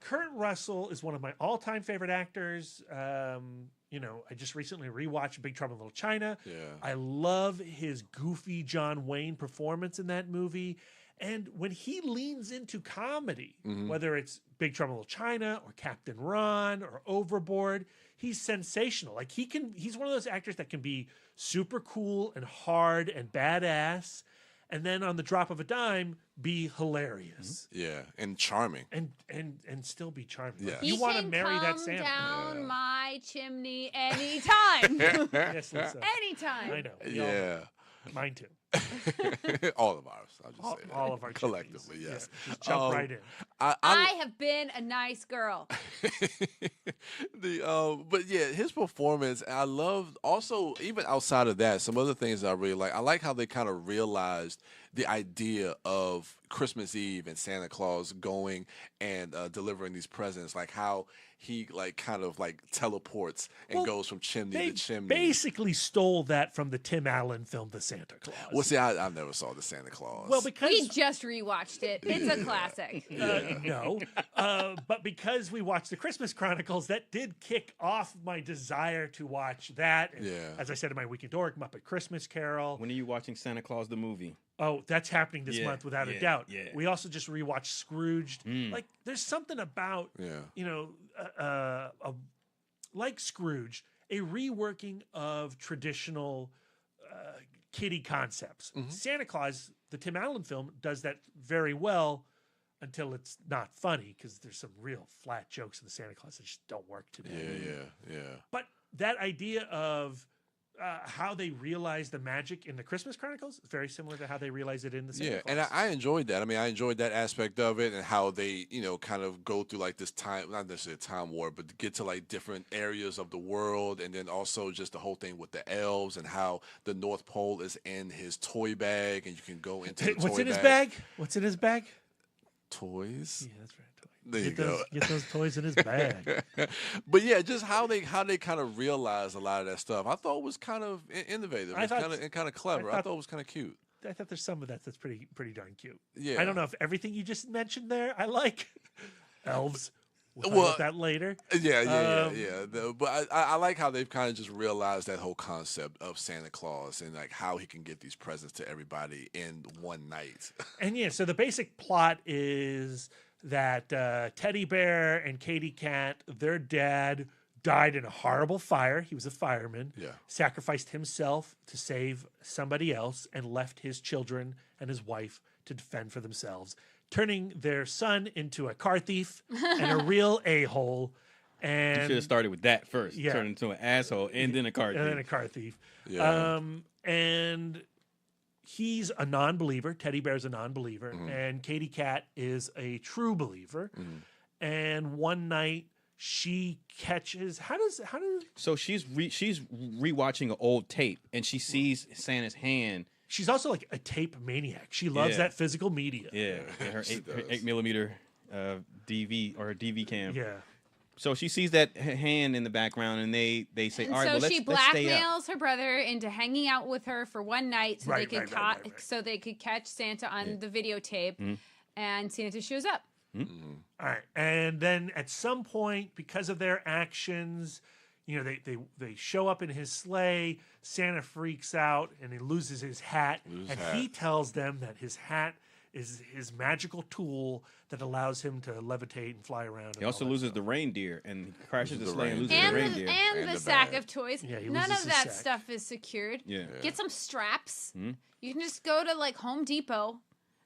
Kurt Russell is one of my all-time favorite actors. You know, I just recently rewatched Big Trouble in Little China. Yeah. I love his goofy John Wayne performance in that movie. And when he leans into comedy, whether it's Big Trouble in Little China or Captain Ron or Overboard, he's sensational. Like he's one of those actors that can be super cool and hard and badass, and then on the drop of a dime be hilarious. Yeah, and charming. And still be charming. Yeah. Like, you want to marry that Santa. Down my chimney anytime. Yes, Lisa. Anytime. I know. Yeah. Mine too. All of ours. I'll just say that. All of our collectively, chimneys. yes. Yeah, just jump right in. I have been a nice girl. But yeah, his performance, I loved also, even outside of that, some other things that I really like. I like how they kind of realized the idea of Christmas Eve and Santa Claus going and delivering these presents, like how he like kind of like teleports and goes from chimney to chimney. Basically stole that from the Tim Allen film, The Santa Claus. Well, see, I never saw the Santa Claus. Well, because we just rewatched it. It's a classic. No, but because we watched the Christmas Chronicles, that did kick off my desire to watch that. And as I said in my Weekend Dork, Muppet Christmas Carol. When are you watching Santa Claus the movie? Oh, that's happening this month without a doubt. Yeah. We also just rewatched Scrooged. Like, there's something about, you know, like Scrooge, a reworking of traditional kiddie concepts. Santa Claus, the Tim Allen film, does that very well until it's not funny because there's some real flat jokes in the Santa Claus that just don't work today. Yeah. But that idea of how they realize the magic in the Christmas Chronicles is very similar to how they realize it in the Santa Claus. And I enjoyed that. I mean, I enjoyed that aspect of it and how they, you know, kind of go through like this time, not necessarily a time war, but get to like different areas of the world. And then also just the whole thing with the elves and how the North Pole is in his toy bag and you can go into the What's toy in his bag? bag? What's in his bag? Toys. Yeah, that's right. There you go. Get those toys in his bag. But yeah, just how they kind of realized a lot of that stuff. I thought was kind of innovative. It's kind of clever. I thought it was kind of cute. I thought there's some of that's pretty darn cute. Yeah. I don't know if everything you just mentioned there I like. Elves. We'll talk about that later. Yeah. But I like how they've kind of just realized that whole concept of Santa Claus and like how he can get these presents to everybody in one night. And yeah, so the basic plot is that Teddy Bear and Katie Cat, their dad died in a horrible fire. He was a fireman. Yeah. Sacrificed himself to save somebody else and left his children and his wife to defend for themselves, turning their son into a car thief and a real a-hole. And You should have started with that first. Yeah. Turn into an asshole and then a car thief. And then a car thief. Yeah. And he's a non-believer. Teddy Bear's a non-believer. And Katie Cat is a true believer. And one night she catches... How does So she's rewatching an old tape and she sees Santa's hand. She's also like a tape maniac. She loves that physical media. Yeah, her 8mm DV or her DV cam. Yeah. So she sees that hand in the background, and they say, And "All right, so well, she let's stay up." blackmails her brother into hanging out with her for one night, so they could so they could catch Santa on the videotape, and Santa shows up. All right, and then at some point, because of their actions, you know, they show up in his sleigh. Santa freaks out and he loses his hat, he tells them that his hat is his magical tool that allows him to levitate and fly around. He also loses the reindeer and he crashes the sleigh and loses the reindeer. And the sack of toys. Yeah, he None loses of his that sack. stuff is secured. Yeah. Get some straps. You can just go to like Home Depot.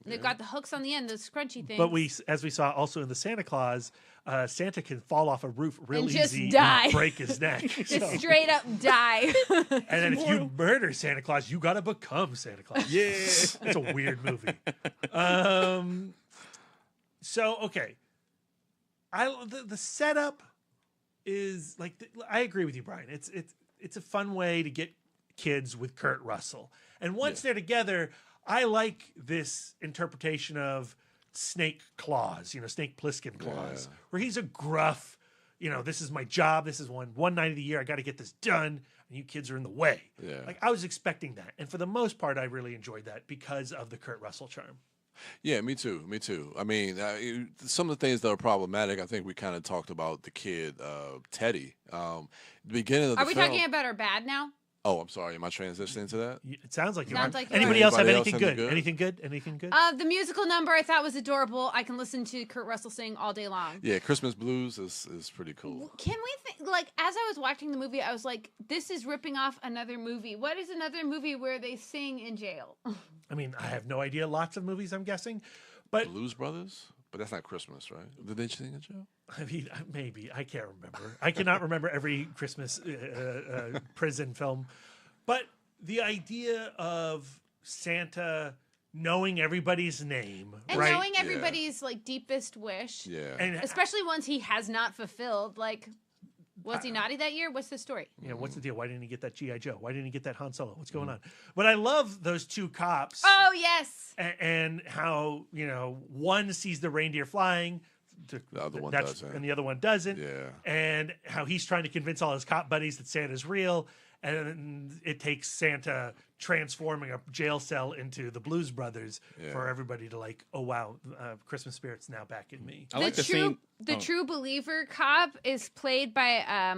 They've got the hooks on the end, the scrunchy things. But as we saw also in the Santa Claus, Santa can fall off a roof real and just easy die. and break his neck. Just straight up die. And then if you murder Santa Claus, you got to become Santa Claus. Yeah. It's a weird movie. So, okay. The setup is like, I agree with you, Brian. It's a fun way to get kids with Kurt Russell. And once they're together, I like this interpretation of Snake Claus, Snake Plissken Claus, where he's a gruff, this is my job. This is one night of the year. I got to get this done. And you kids are in the way. Yeah. Like, I was expecting that. And for the most part, I really enjoyed that because of the Kurt Russell charm. Yeah, me too. I mean, some of the things that are problematic, I think we kind of talked about the kid, Teddy. The beginning of the Are we film, talking about our bad now? Oh, I'm sorry. Am I transitioning to that? It sounds like you are. Sounds like you Anybody are. else have Anybody anything else good? good? Anything good? Anything good? The musical number I thought was adorable. I can listen to Kurt Russell sing all day long. Yeah, Christmas Blues is pretty cool. Can we as I was watching the movie, I was like, this is ripping off another movie. What is another movie where they sing in jail? I mean, I have no idea. Lots of movies, I'm guessing. But Blues Brothers? But that's not Christmas, right? Did they sing in jail? I mean, maybe. I can't remember. I cannot remember every Christmas prison film. But the idea of Santa knowing everybody's name and right? knowing everybody's like deepest wish. Yeah, and especially ones he has not fulfilled. Like, was he naughty that year? What's the story? Yeah, what's the deal? Why didn't he get that G.I. Joe? Why didn't he get that Han Solo? What's going on? But I love those two cops. Oh, yes. And how, one sees the reindeer flying. The other one doesn't. And the other one doesn't. Yeah. And how he's trying to convince all his cop buddies that Santa's real. And it takes Santa transforming a jail cell into the Blues Brothers for everybody to like, oh, wow, Christmas spirit's now back in me. I like the scene. The true believer cop is played by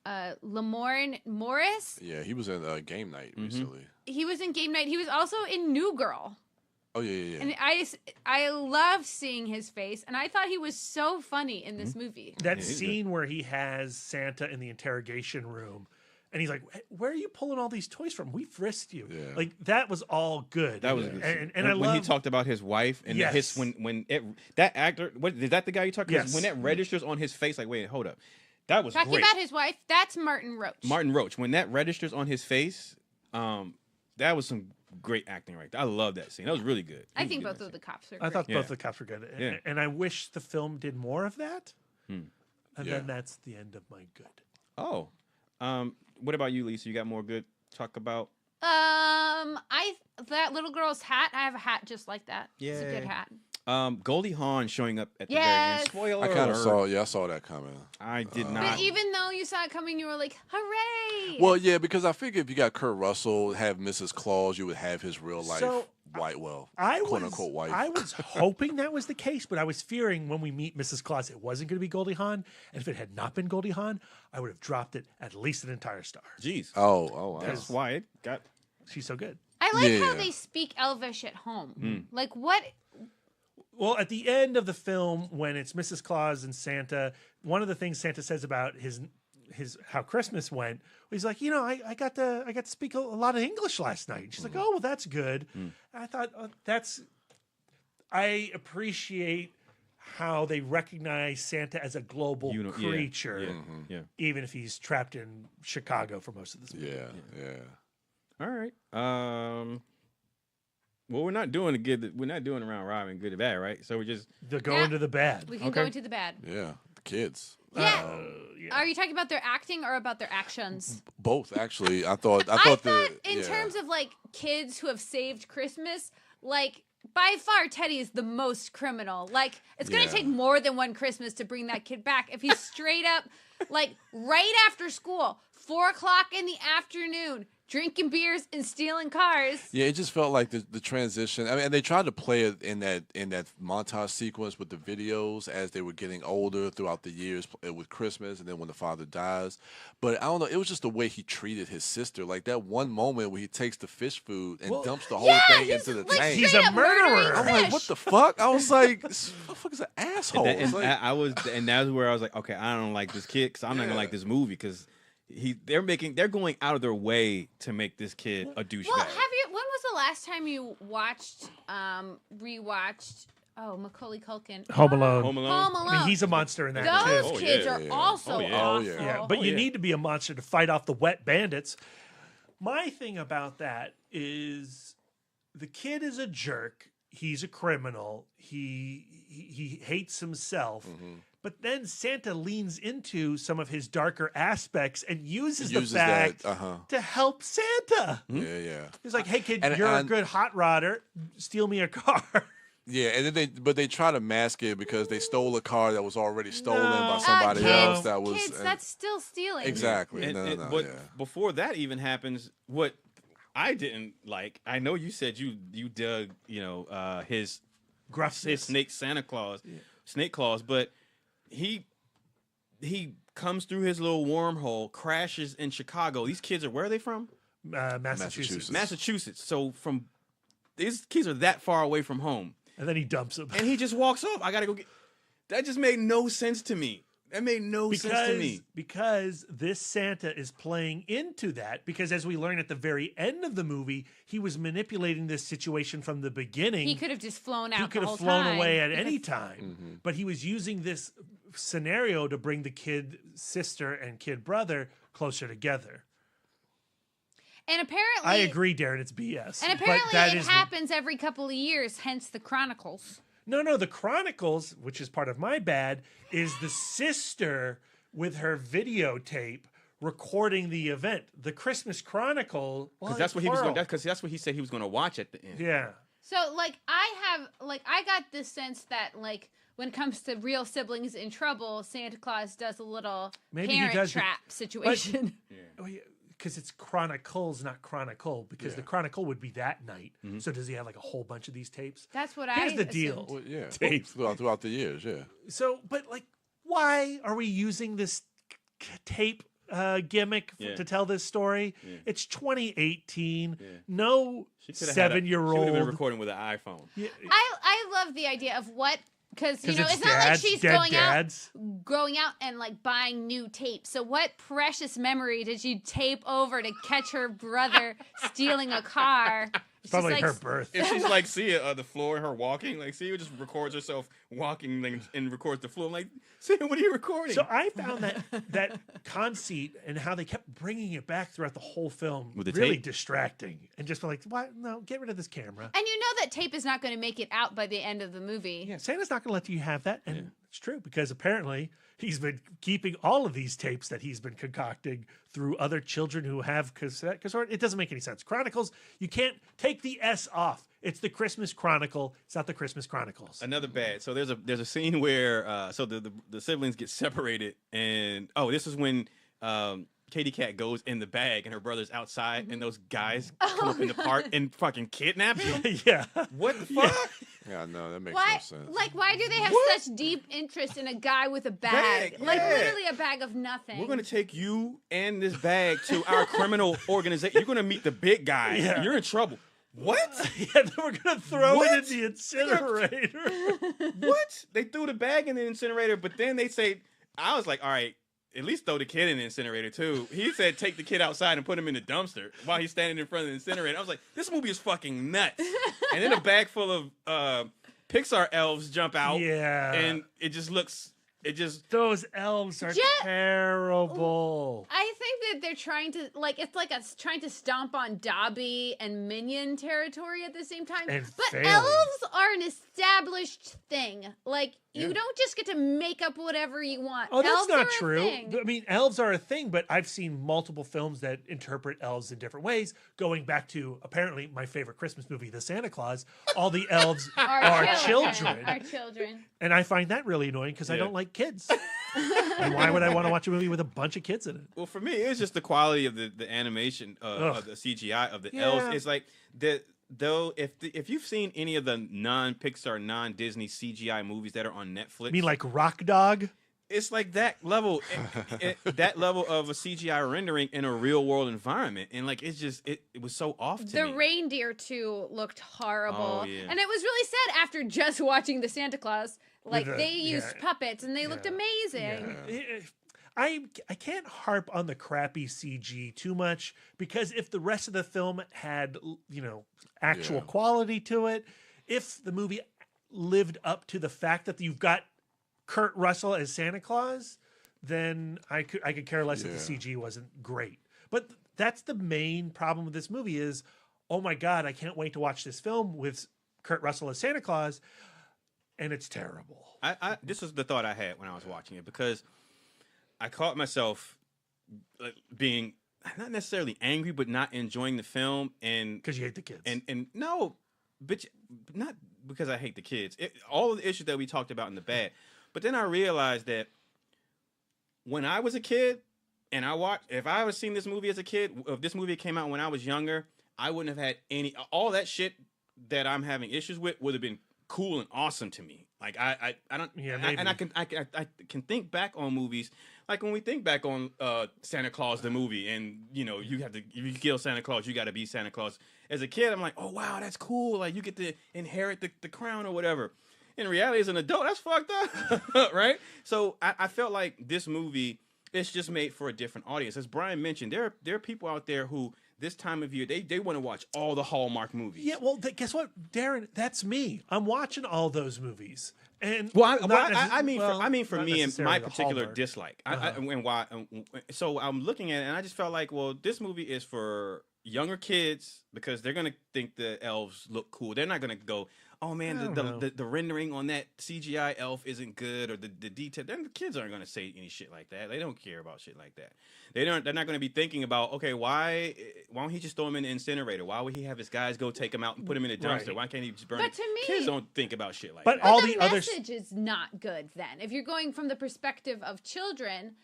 Lamorne Morris. Yeah, he was in Game Night recently. He was in Game Night. He was also in New Girl. Oh, yeah. And I loved seeing his face, and I thought he was so funny in this movie. That scene where he has Santa in the interrogation room, and he's like, hey, where are you pulling all these toys from? We frisked you. Yeah. Like, that was all good. That was good. And when he talked about his wife and that actor, is that the guy you talking about? Yes. When that registers on his face, like, wait, hold up. That was Talking great. about his wife, that's Martin Roach. Martin Roach. When that registers on his face, that was some great acting right there. I love that scene. That was really good. I think both of the cops are great. I thought both the cops were good. Yeah. And I wish the film did more of that. And Yeah. then that's the end of my good. Oh. What about you, Lisa? You got more good talk about? That little girl's hat, I have a hat just like that. It's a Yay. good hat. Goldie Hawn showing up at the very Yes. end. Spoiler I kind of alert. I saw that coming. I did But not. even though you saw it coming, you were like, hooray! Well, yeah, because I figured if you got Kurt Russell, have Mrs. Claus, you would have his real life quote unquote wife. I was hoping that was the case, but I was fearing when we meet Mrs. Claus, it wasn't going to be Goldie Hawn. And if it had not been Goldie Hawn, I would have dropped it at least an entire star. Jeez. Oh, wow. That's why it got. She's so good. I like how they speak Elvish at home. Like, what? Well, at the end of the film, when it's Mrs. Claus and Santa, one of the things Santa says about his how Christmas went, he's like, I got to speak a lot of English last night. And she's like, oh, well, that's good. And I thought I appreciate how they recognize Santa as a global creature, even if he's trapped in Chicago for most of this movie. Yeah. All right. Well, we're not doing We're not doing around robin, good or bad, right? So we're just going to the bad. We can go into the bad. Yeah, the kids. Yeah. Are you talking about their acting or about their actions? Both, actually. I thought in terms of like kids who have saved Christmas, like by far Teddy is the most criminal. Like it's gonna take more than one Christmas to bring that kid back. If he's straight up like right after school, 4:00 in the afternoon, drinking beers and stealing cars. Yeah, it just felt like the transition. I mean, and they tried to play it in that montage sequence with the videos as they were getting older throughout the years with Christmas, and then when the father dies. But I don't know, it was just the way he treated his sister. Like that one moment where he takes the fish food and dumps the whole thing into the tank. He's a murderer. I'm like, what the fuck? I was like, this motherfucker's an asshole. And that's where I was like, okay, I don't like this kid because I'm not gonna like this movie because. They're going out of their way to make this kid a douchebag. Well, when was the last time you rewatched Macaulay Culkin? Home Alone. Home Alone. I mean, he's a monster in that too. Those kids are also awful. Yeah, but you need to be a monster to fight off the wet bandits. My thing about that is the kid is a jerk. He's a criminal. He hates himself. But then Santa leans into some of his darker aspects and uses the fact to help Santa. Yeah. He's like, hey, kid, you're a good hot rodder. Steal me a car. Yeah, and then they try to mask it because they stole a car that was already stolen by somebody else. That was kids. That's still stealing. Exactly. But before that even happens, what I didn't like, I know you said you dug, his snake Santa Claus, Snake Claus, but he comes through his little wormhole, crashes in Chicago. These kids where are they from? Massachusetts. So these kids are that far away from home. And then he dumps them. And he just walks off. I got to go get... That just made no sense to me. That made no sense to me. Because this Santa is playing into that. Because as we learn at the very end of the movie, he was manipulating this situation from the beginning. He could have just flown out. He could have flown away at any time. But he was using this scenario to bring the kid sister and kid brother closer together. And apparently, I agree, Darren. It's BS. And apparently, it happens every couple of years. Hence the Chronicles. No. The Chronicles, which is part of my bad, is the sister with her videotape recording the event. The Christmas Chronicle. Because that's what he was going. Because that's what he said he was going to watch at the end. Yeah. So I got this sense that when it comes to real siblings in trouble, Santa Claus does a little parent trap situation. Because it's Chronicles, not Chronicle, because the Chronicle would be that night. Mm-hmm. So does he have a whole bunch of these tapes? That's what Here's the deal. Well, yeah. Tapes. Throughout the years, yeah. So, but why are we using this tape gimmick to tell this story? Yeah. It's 2018. Yeah. No 7-year-old. She would have been recording with an iPhone. Yeah. I love the idea of what... Because, it's not like she's going out and buying new tapes. So what precious memory did she tape over to catch her brother stealing a car? It's probably her birth. If she's see the floor and her walking, see, just records herself walking and records the floor. I'm like, see, what are you recording? So I found that conceit and how they kept bringing it back throughout the whole film really distracting. And just why? No, get rid of this camera. And you know that tape is not going to make it out by the end of the movie. Yeah, Santa's not going to let you have that. And it's true, because apparently he's been keeping all of these tapes that he's been concocting through other children who have cassette. It doesn't make any sense. Chronicles, you can't take the S off. It's the Christmas Chronicle. It's not the Christmas Chronicles. Another bad. So there's a scene where the siblings get separated, and this is when Katie Cat goes in the bag and her brother's outside, and those guys come up in the park and fucking kidnap him. Yeah. What the fuck? Yeah, no, that makes no sense. Why do they have such deep interest in a guy with a bag? Literally a bag of nothing. We're going to take you and this bag to our criminal organization. You're going to meet the big guy. Yeah. You're in trouble. What? Yeah, then we're going to throw it in the incinerator. What? They threw the bag in the incinerator, but then they say, I was like, all right, at least throw the kid in the incinerator, too. He said take the kid outside and put him in the dumpster while he's standing in front of the incinerator. I was like, this movie is fucking nuts. And then a bag full of Pixar elves jump out. Yeah. And it just looks... Those elves are terrible. I think that they're trying to it's trying to stomp on Dobby and Minion territory at the same time. But elves are an established thing. You don't just get to make up whatever you want. Oh, that's elves not are true. A thing. I mean, elves are a thing, but I've seen multiple films that interpret elves in different ways. Going back to apparently my favorite Christmas movie, The Santa Claus. All the elves are children. Are children. And I find that really annoying because I don't like kids. And why would I want to watch a movie with a bunch of kids in it? Well, for me, it's just the quality of the animation of the CGI of the elves. It's like though if you've seen any of the non-Pixar, non-Disney CGI movies that are on Netflix, you mean like Rock Dog? It's like that level, that level of a CGI rendering in a real world environment, and it's just it was so off to me. The reindeer too looked horrible, oh, yeah. and it was really sad after just watching the Santa Claus. They used puppets and they looked amazing. Yeah. I can't harp on the crappy CG too much, because if the rest of the film had actual quality to it, if the movie lived up to the fact that you've got Kurt Russell as Santa Claus, then I could care less if the CG wasn't great. But that's the main problem with this movie is, oh my God, I can't wait to watch this film with Kurt Russell as Santa Claus, and it's terrible. This is the thought I had when I was watching it, because I caught myself being not necessarily angry, but not enjoying the film, and because you hate the kids. And no, but not because I hate the kids. All of the issues that we talked about in the bad. But then I realized that when I was a kid and if I had seen this movie as a kid, if this movie came out when I was younger, I wouldn't have had all that shit that I'm having issues with would have been cool and awesome to me. Like I don't, and I can think back on movies like when we think back on Santa Claus the movie, and if you kill Santa Claus, you got to be Santa Claus. As a kid, I'm like, oh wow, that's cool. Like you get to inherit the crown or whatever. In reality, as an adult, that's fucked up, right? So I felt like this movie, it's just made for a different audience. As Brian mentioned, there are people out there who this time of year they want to watch all the Hallmark movies. Yeah, well, guess what, Darren? That's me. I'm watching all those movies. And I mean, for me and my particular dislike, and why. So I'm looking at it, and I just felt like, well, this movie is for younger kids because they're gonna think the elves look cool. They're not gonna go, oh man, the rendering on that CGI elf isn't good, or the detail. Then the kids aren't gonna say any shit like that. They don't care about shit like that. They're not gonna be thinking about, okay, why don't he just throw him in the incinerator? Why would he have his guys go take him out and put him in a dumpster? Right. Why can't he just burn? But to me, kids don't think about shit like but that. all the the other message is not good. Then, if you're going from the perspective of children.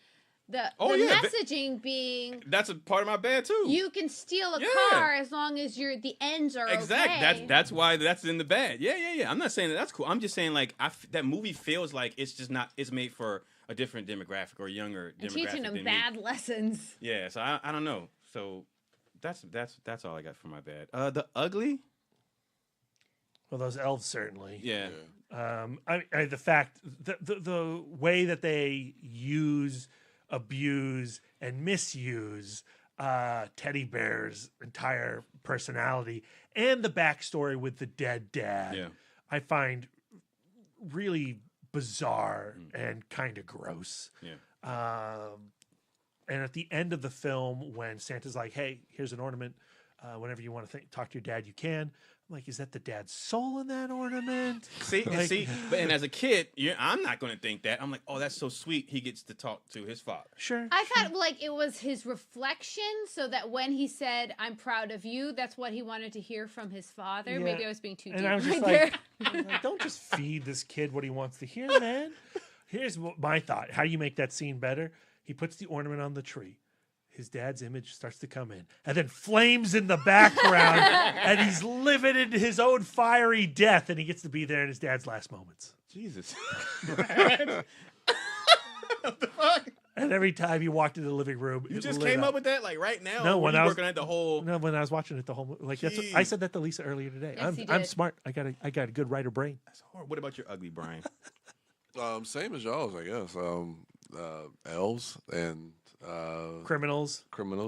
The yeah, messaging being that's a part of my bad too. You can steal a car as long as the ends are exactly. okay. That's why that's in the bad. Yeah. I'm not saying that's cool. I'm just saying like that movie feels like it's just not. It's made for a different demographic or younger demographic. Teaching them bad lessons. Yeah. So I don't know. So that's all I got for my bad. The ugly. Well, those elves certainly. Yeah. The fact the way that they use, abuse, and misuse Teddy Bear's entire personality and the backstory with the dead dad, I find really bizarre and kind of gross. Yeah. And at the end of the film, when Santa's like, "Hey, here's an ornament. Whenever you want to talk to your dad, you can." I'm like, is that the dad's soul in that ornament? And as a kid, I'm not going to think that. I'm like, oh, that's so sweet. He gets to talk to his father. Sure. I thought like it was his reflection, so that when he said, "I'm proud of you," that's what he wanted to hear from his father. Yeah. Maybe I was being too deep. And I was just right like, don't just feed this kid what he wants to hear, man. Here's my thought. How do you make that scene better? He puts the ornament on the tree. His dad's image starts to come in, and then flames in the background, and he's living in his own fiery death, and he gets to be there in his dad's last moments. Jesus. What the fuck? And every time you walked into the living room, you just came up with that like right now. No, when I was working at the whole. No, when I was watching it the whole like that's what, I said that to Lisa earlier today. Yes, I'm smart. I got a good writer brain. That's horrible. What about your ugly, Brian? Same as y'all's, I guess. Elves and criminals,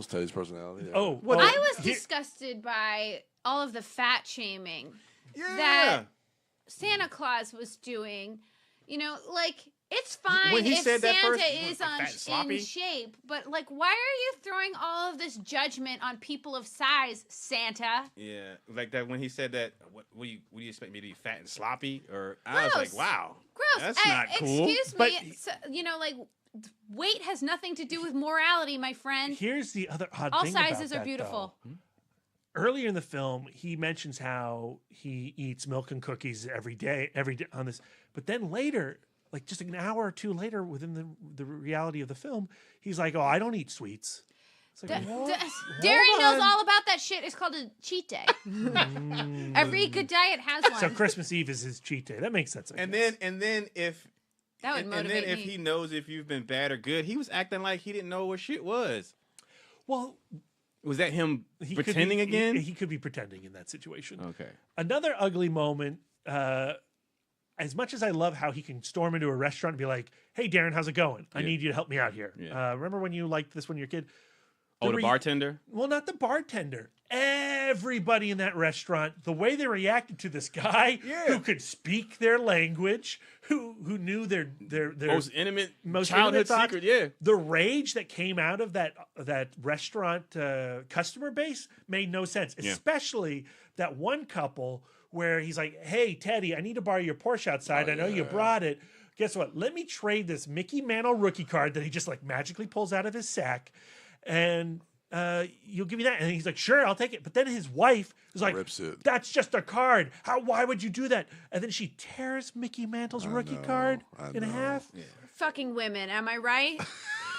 Teddy's personality. Yeah. I was disgusted by all of the fat shaming that Santa Claus was doing. You know, like it's fine when he if said that Santa first, is in shape, but like, why are you throwing all of this judgment on people of size, Santa? Yeah, like that when he said that. What do you expect me to be fat and sloppy? Or I was like, wow, gross. That's not cool. Excuse me. So, you know, like. Weight has nothing to do with morality, my friend. Here's the other odd All thing sizes about are beautiful. Though. Earlier in the film, he mentions how he eats milk and cookies every day on this. But then later, like just an hour or two later, within the reality of the film, he's like, "Oh, I don't eat sweets." It's like, Derry knows all about that shit. It's called a cheat day. Every good diet has one. So Christmas Eve is his cheat day. That makes sense. And then if. That would motivate and then if he knows if you've been bad or good, he was acting like he didn't know what shit was. Well, was that him pretending again? He could be pretending in that situation. Okay. Another ugly moment, as much as I love how he can storm into a restaurant and be like, "Hey, Darren, how's it going? I need you to help me out here." Yeah. Remember when you liked this when you were a kid? The bartender? Well, not the bartender. Everybody in that restaurant, the way they reacted to this guy who could speak their language, who knew their most intimate childhood secret, the rage that came out of that restaurant customer base made no sense. Especially that one couple where he's like, "Hey, Teddy, I need to borrow your Porsche outside. I know you brought it. Guess what? Let me trade this Mickey Mantle rookie card that he just like magically pulls out of his sack. And you'll give me that." And he's like, "Sure, I'll take it." But then his wife is like, rips it. "That's just a card. Why would you do that?" And then she tears Mickey Mantle's rookie card in half. Yeah. Fucking women, am I right?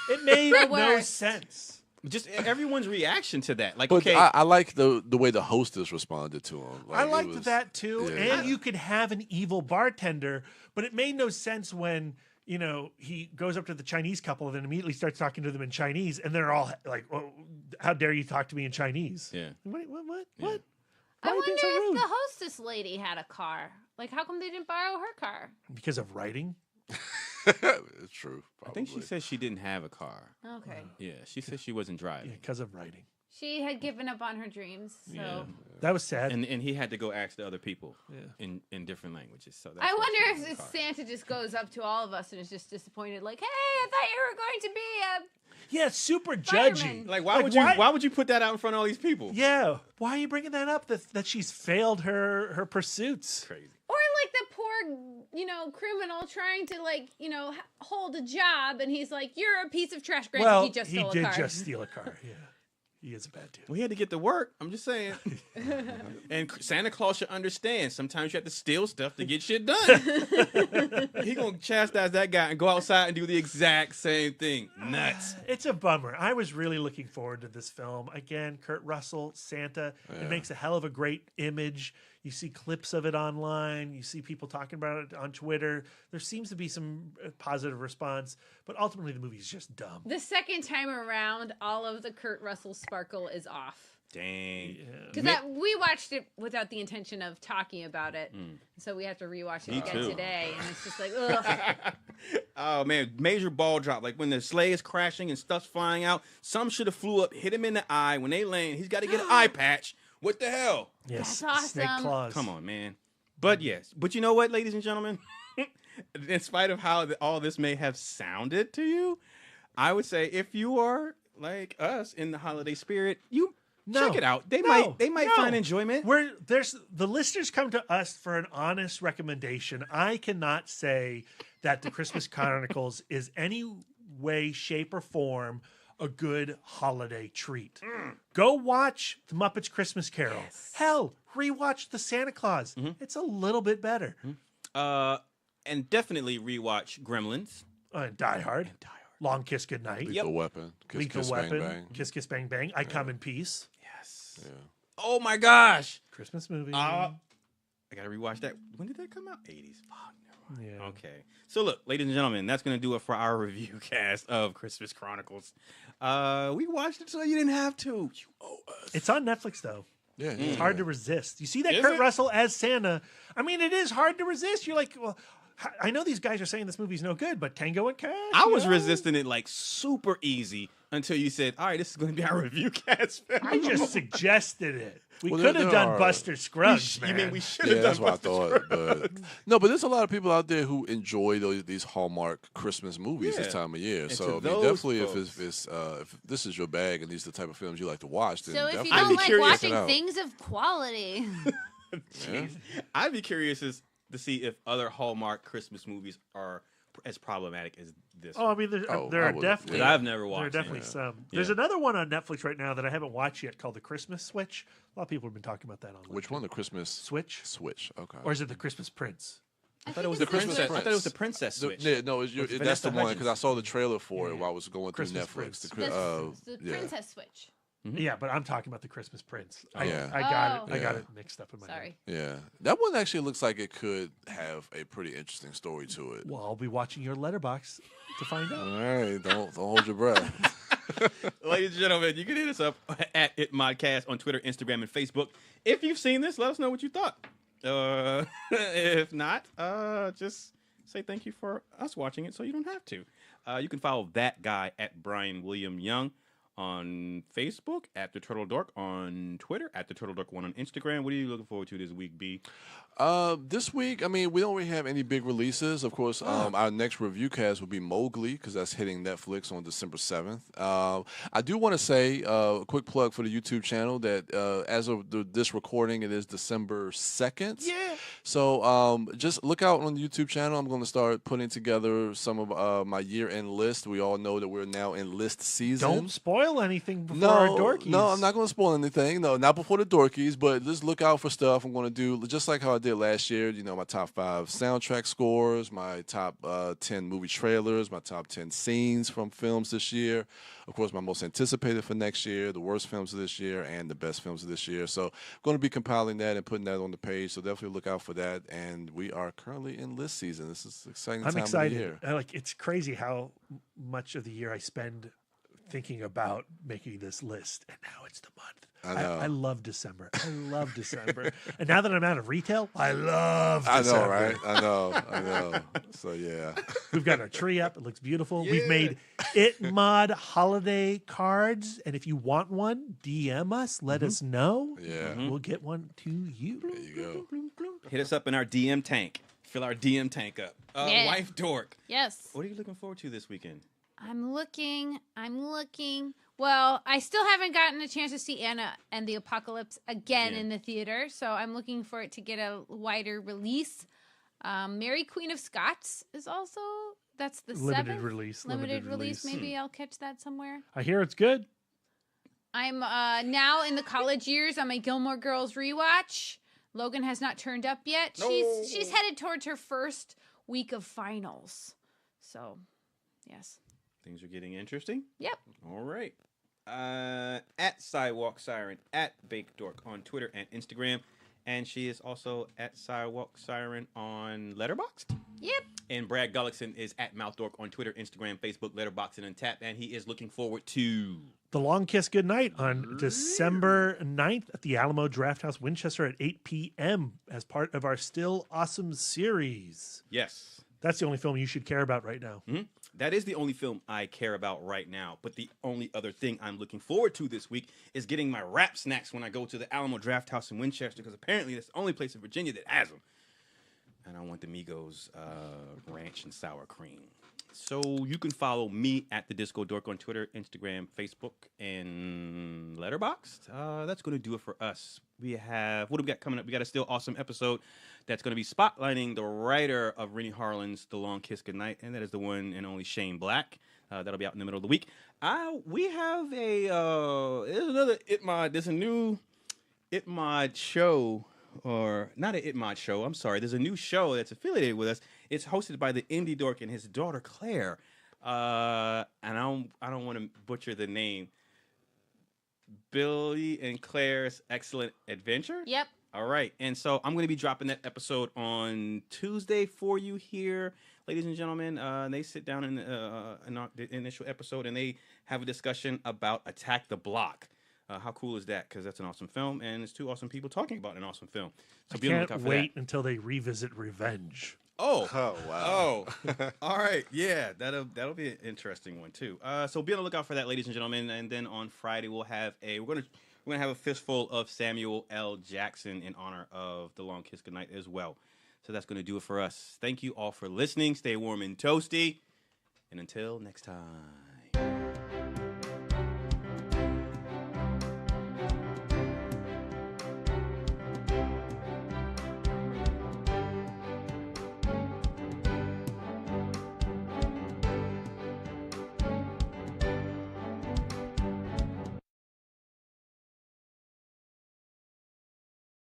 It made no sense. Just everyone's reaction to that. Like, but okay, I like the way the hostess responded to him. Like, I liked that too. Yeah. And you could have an evil bartender, but it made no sense when he goes up to the Chinese couple and then immediately starts talking to them in Chinese, and they're all like, "Oh, how dare you talk to me in Chinese?" Yeah. What? Yeah. I wonder if the hostess lady had a car. Like, how come they didn't borrow her car? Because of writing. It's true. Probably. I think she said she didn't have a car. Okay. Yeah, she said she wasn't driving. Yeah, because of writing. She had given up on her dreams. So. Yeah. That was sad. And he had to go ask the other people in different languages. So that's I wonder if Santa just goes up to all of us and is just disappointed, like, "Hey, I thought you were going to be Yeah, super Fireman. judgy. Like, why would you put that out in front of all these people? Yeah, why are you bringing that up? That she's failed her pursuits. Crazy. Or like the poor, criminal trying to hold a job, and he's like, "You're a piece of trash." Granted, Well, he just stole a car. did just steal a car. Yeah, he is a bad dude. We had to get to work. I'm just saying. And Santa Claus should understand. Sometimes you have to steal stuff to get shit done. He gonna chastise that guy and go outside and do the exact same thing. Nuts. It's a bummer. I was really looking forward to this film. Again, Kurt Russell, Santa. Yeah. It makes a hell of a great image. You see clips of it online. You see people talking about it on Twitter. There seems to be some positive response, but ultimately the movie's just dumb. The second time around, all of the Kurt Russell sparkle is off. Dang. Because we watched it without the intention of talking about it, so we have to rewatch it Me again too. today, and it's just like, ugh. Oh man, major ball drop. Like when the sleigh is crashing and stuff's flying out, some should have flew up, hit him in the eye. When they land, he's got to get an eye patch. What the hell? Yes, That's awesome. Snake Claus. Come on, man. But yes, but you know what, ladies and gentlemen? In spite of how all this may have sounded to you, I would say if you are like us in the holiday spirit, check it out. They might find enjoyment. The listeners come to us for an honest recommendation. I cannot say that the Christmas Chronicles is any way, shape, or form a good holiday treat. Go watch The Muppets Christmas Carol. Yes. Hell, rewatch The Santa Claus. It's a little bit better. And definitely rewatch Gremlins. And Die Hard. Long Kiss Goodnight. Lethal Weapon. Kiss, Lethal Kiss, Weapon. Bang, Bang. Kiss Kiss Bang Bang. I Come in Peace. Yes. Yeah. Oh my gosh. Christmas movie. I gotta rewatch that. When did that come out? 80s. Fuck. Yeah. Okay. So look, ladies and gentlemen, that's gonna do it for our review cast of Christmas Chronicles. We watched it so you didn't have to. You owe us. It's on Netflix though. Yeah, It's hard to resist. You see that Is Kurt it? Russell as Santa. I mean, it is hard to resist. You're like, well, I know these guys are saying this movie's no good, but Tango and Cash. I was resisting it like super easy until you said, "All right, this is going to be our review cast." Film. I just suggested it. We Well, could have there done are- Buster Scruggs, man. You mean we should have Yeah, done that's what I Buster thought. Scruggs? But there's a lot of people out there who enjoy these Hallmark Christmas movies this Yeah. time of year. And So to I mean, those definitely, folks- if this is your bag and these are the type of films you like to watch, then So if you definitely don't like check it watching out. things of quality, Yeah. I'd be curious to see if other Hallmark Christmas movies are as problematic as this. Oh, I mean, there I are would- definitely. But I've never There are watched definitely it. some. There's another one on Netflix right now that I haven't watched yet called The Christmas Switch. A lot of people have been talking about that on. Which one? The Christmas Switch? Switch. Okay. Or is it The Christmas Prince? I thought it was the the princess. Christmas I thought it was the princess The- switch. yeah, no, With that's the Vanessa one because I Hudgens. saw the trailer for it while I was going through Christmas Netflix. Prince. the Yeah. princess switch. Yeah, but I'm talking about The Christmas Prince. Yeah. I got it. I Yeah. got it mixed up in my head. Sorry. Yeah, that one actually looks like it could have a pretty interesting story to it. Well, I'll be watching your letterbox to find out. All right, don't hold your breath. Ladies and gentlemen, you can hit us up at ITMODcast on Twitter, Instagram, and Facebook. If you've seen this, let us know what you thought. If not, just say thank you for us watching it so you don't have to. You can follow that guy at Brian William Young on Facebook, at the Turtle Dork on Twitter, at the Turtle Dork 1 on Instagram. What are you looking forward to this week, B? This week, I mean, we don't really have any big releases. Of course, our next review cast will be Mowgli because that's hitting Netflix on December 7th. I do want to say a quick plug for the YouTube channel that as of this recording, it is December 2nd. Yeah. So just look out on the YouTube channel. I'm going to start putting together some of my year-end list. We all know that we're now in list season. Don't spoil anything before our dorkies. No, I'm not going to spoil anything. No, not before the dorkies, but just look out for stuff I'm going to do, just like how I did last year. You know, my top 5 soundtrack scores, my top 10 movie trailers, my top 10 scenes from films this year. Of course, my most anticipated for next year, the worst films of this year, and the best films of this year. So I'm going to be compiling that and putting that on the page. So definitely look out for that. And we are currently in list season. This is an exciting I'm time excited. of the year. Like, it's crazy how much of the year I spend thinking about making this list, and now it's the month. I know. I love December. I love December. And now that I'm out of retail, I love December. I know, right? I know. So, yeah. We've got our tree up. It looks beautiful. We've made ITMOD holiday cards. And if you want one, DM us. Let us know. Yeah. We'll get one to you. There you go. Hit us up in our DM tank. Fill our DM tank up. Yeah. Wife Dork. Yes. What are you looking forward to this weekend? I'm looking. Well, I still haven't gotten a chance to see Anna and the Apocalypse again in the theater, so I'm looking for it to get a wider release. Mary Queen of Scots is also, that's the limited 7th? release. Limited release. Maybe I'll catch that somewhere. I hear it's good. I'm now in the college years on my Gilmore Girls rewatch. Logan has not turned up yet. No. She's headed towards her first week of finals. So, yes. Things are getting interesting. Yep. All right. At Sidewalk Siren, at Bake Dork on Twitter and Instagram. And she is also at Sidewalk Siren on Letterboxd. Yep. And Brad Gullickson is at Mouth Dork on Twitter, Instagram, Facebook, Letterboxd, and Untappd. And he is looking forward to The Long Kiss Goodnight on December 9th at the Alamo Drafthouse Winchester at 8 p.m. as part of our Still Awesome series. Yes. That's the only film you should care about right now. Mm-hmm. That is the only film I care about right now. But the only other thing I'm looking forward to this week is getting my wrap snacks when I go to the Alamo Drafthouse in Winchester, because apparently that's the only place in Virginia that has them. And I want the Migos ranch and sour cream. So you can follow me at the Disco Dork on Twitter, Instagram, Facebook, and Letterboxd. That's going to do it for us. We have, what do we got coming up? We got a still awesome episode that's going to be spotlighting the writer of Rennie Harlan's The Long Kiss Goodnight, and that is the one and only Shane Black. That'll be out in the middle of the week. We have there's another ITMOD. There's a new ITMOD show. Or not an ITMOD show, I'm sorry. There's a new show that's affiliated with us. It's hosted by the Indie Dork and his daughter Claire. And I don't want to butcher the name. Billy and Claire's Excellent Adventure? Yep. All right. And so I'm going to be dropping that episode on Tuesday for you here, ladies and gentlemen. They sit down in the initial episode and they have a discussion about Attack the Block. How cool is that? Because that's an awesome film, and it's two awesome people talking about an awesome film. So I can't wait until they revisit Revenge. Oh wow! Oh, all right, yeah, that'll be an interesting one too. So be on the lookout for that, ladies and gentlemen. And then on Friday we'll have we're gonna have a fistful of Samuel L. Jackson in honor of The Long Kiss Goodnight as well. So that's gonna do it for us. Thank you all for listening. Stay warm and toasty, and until next time.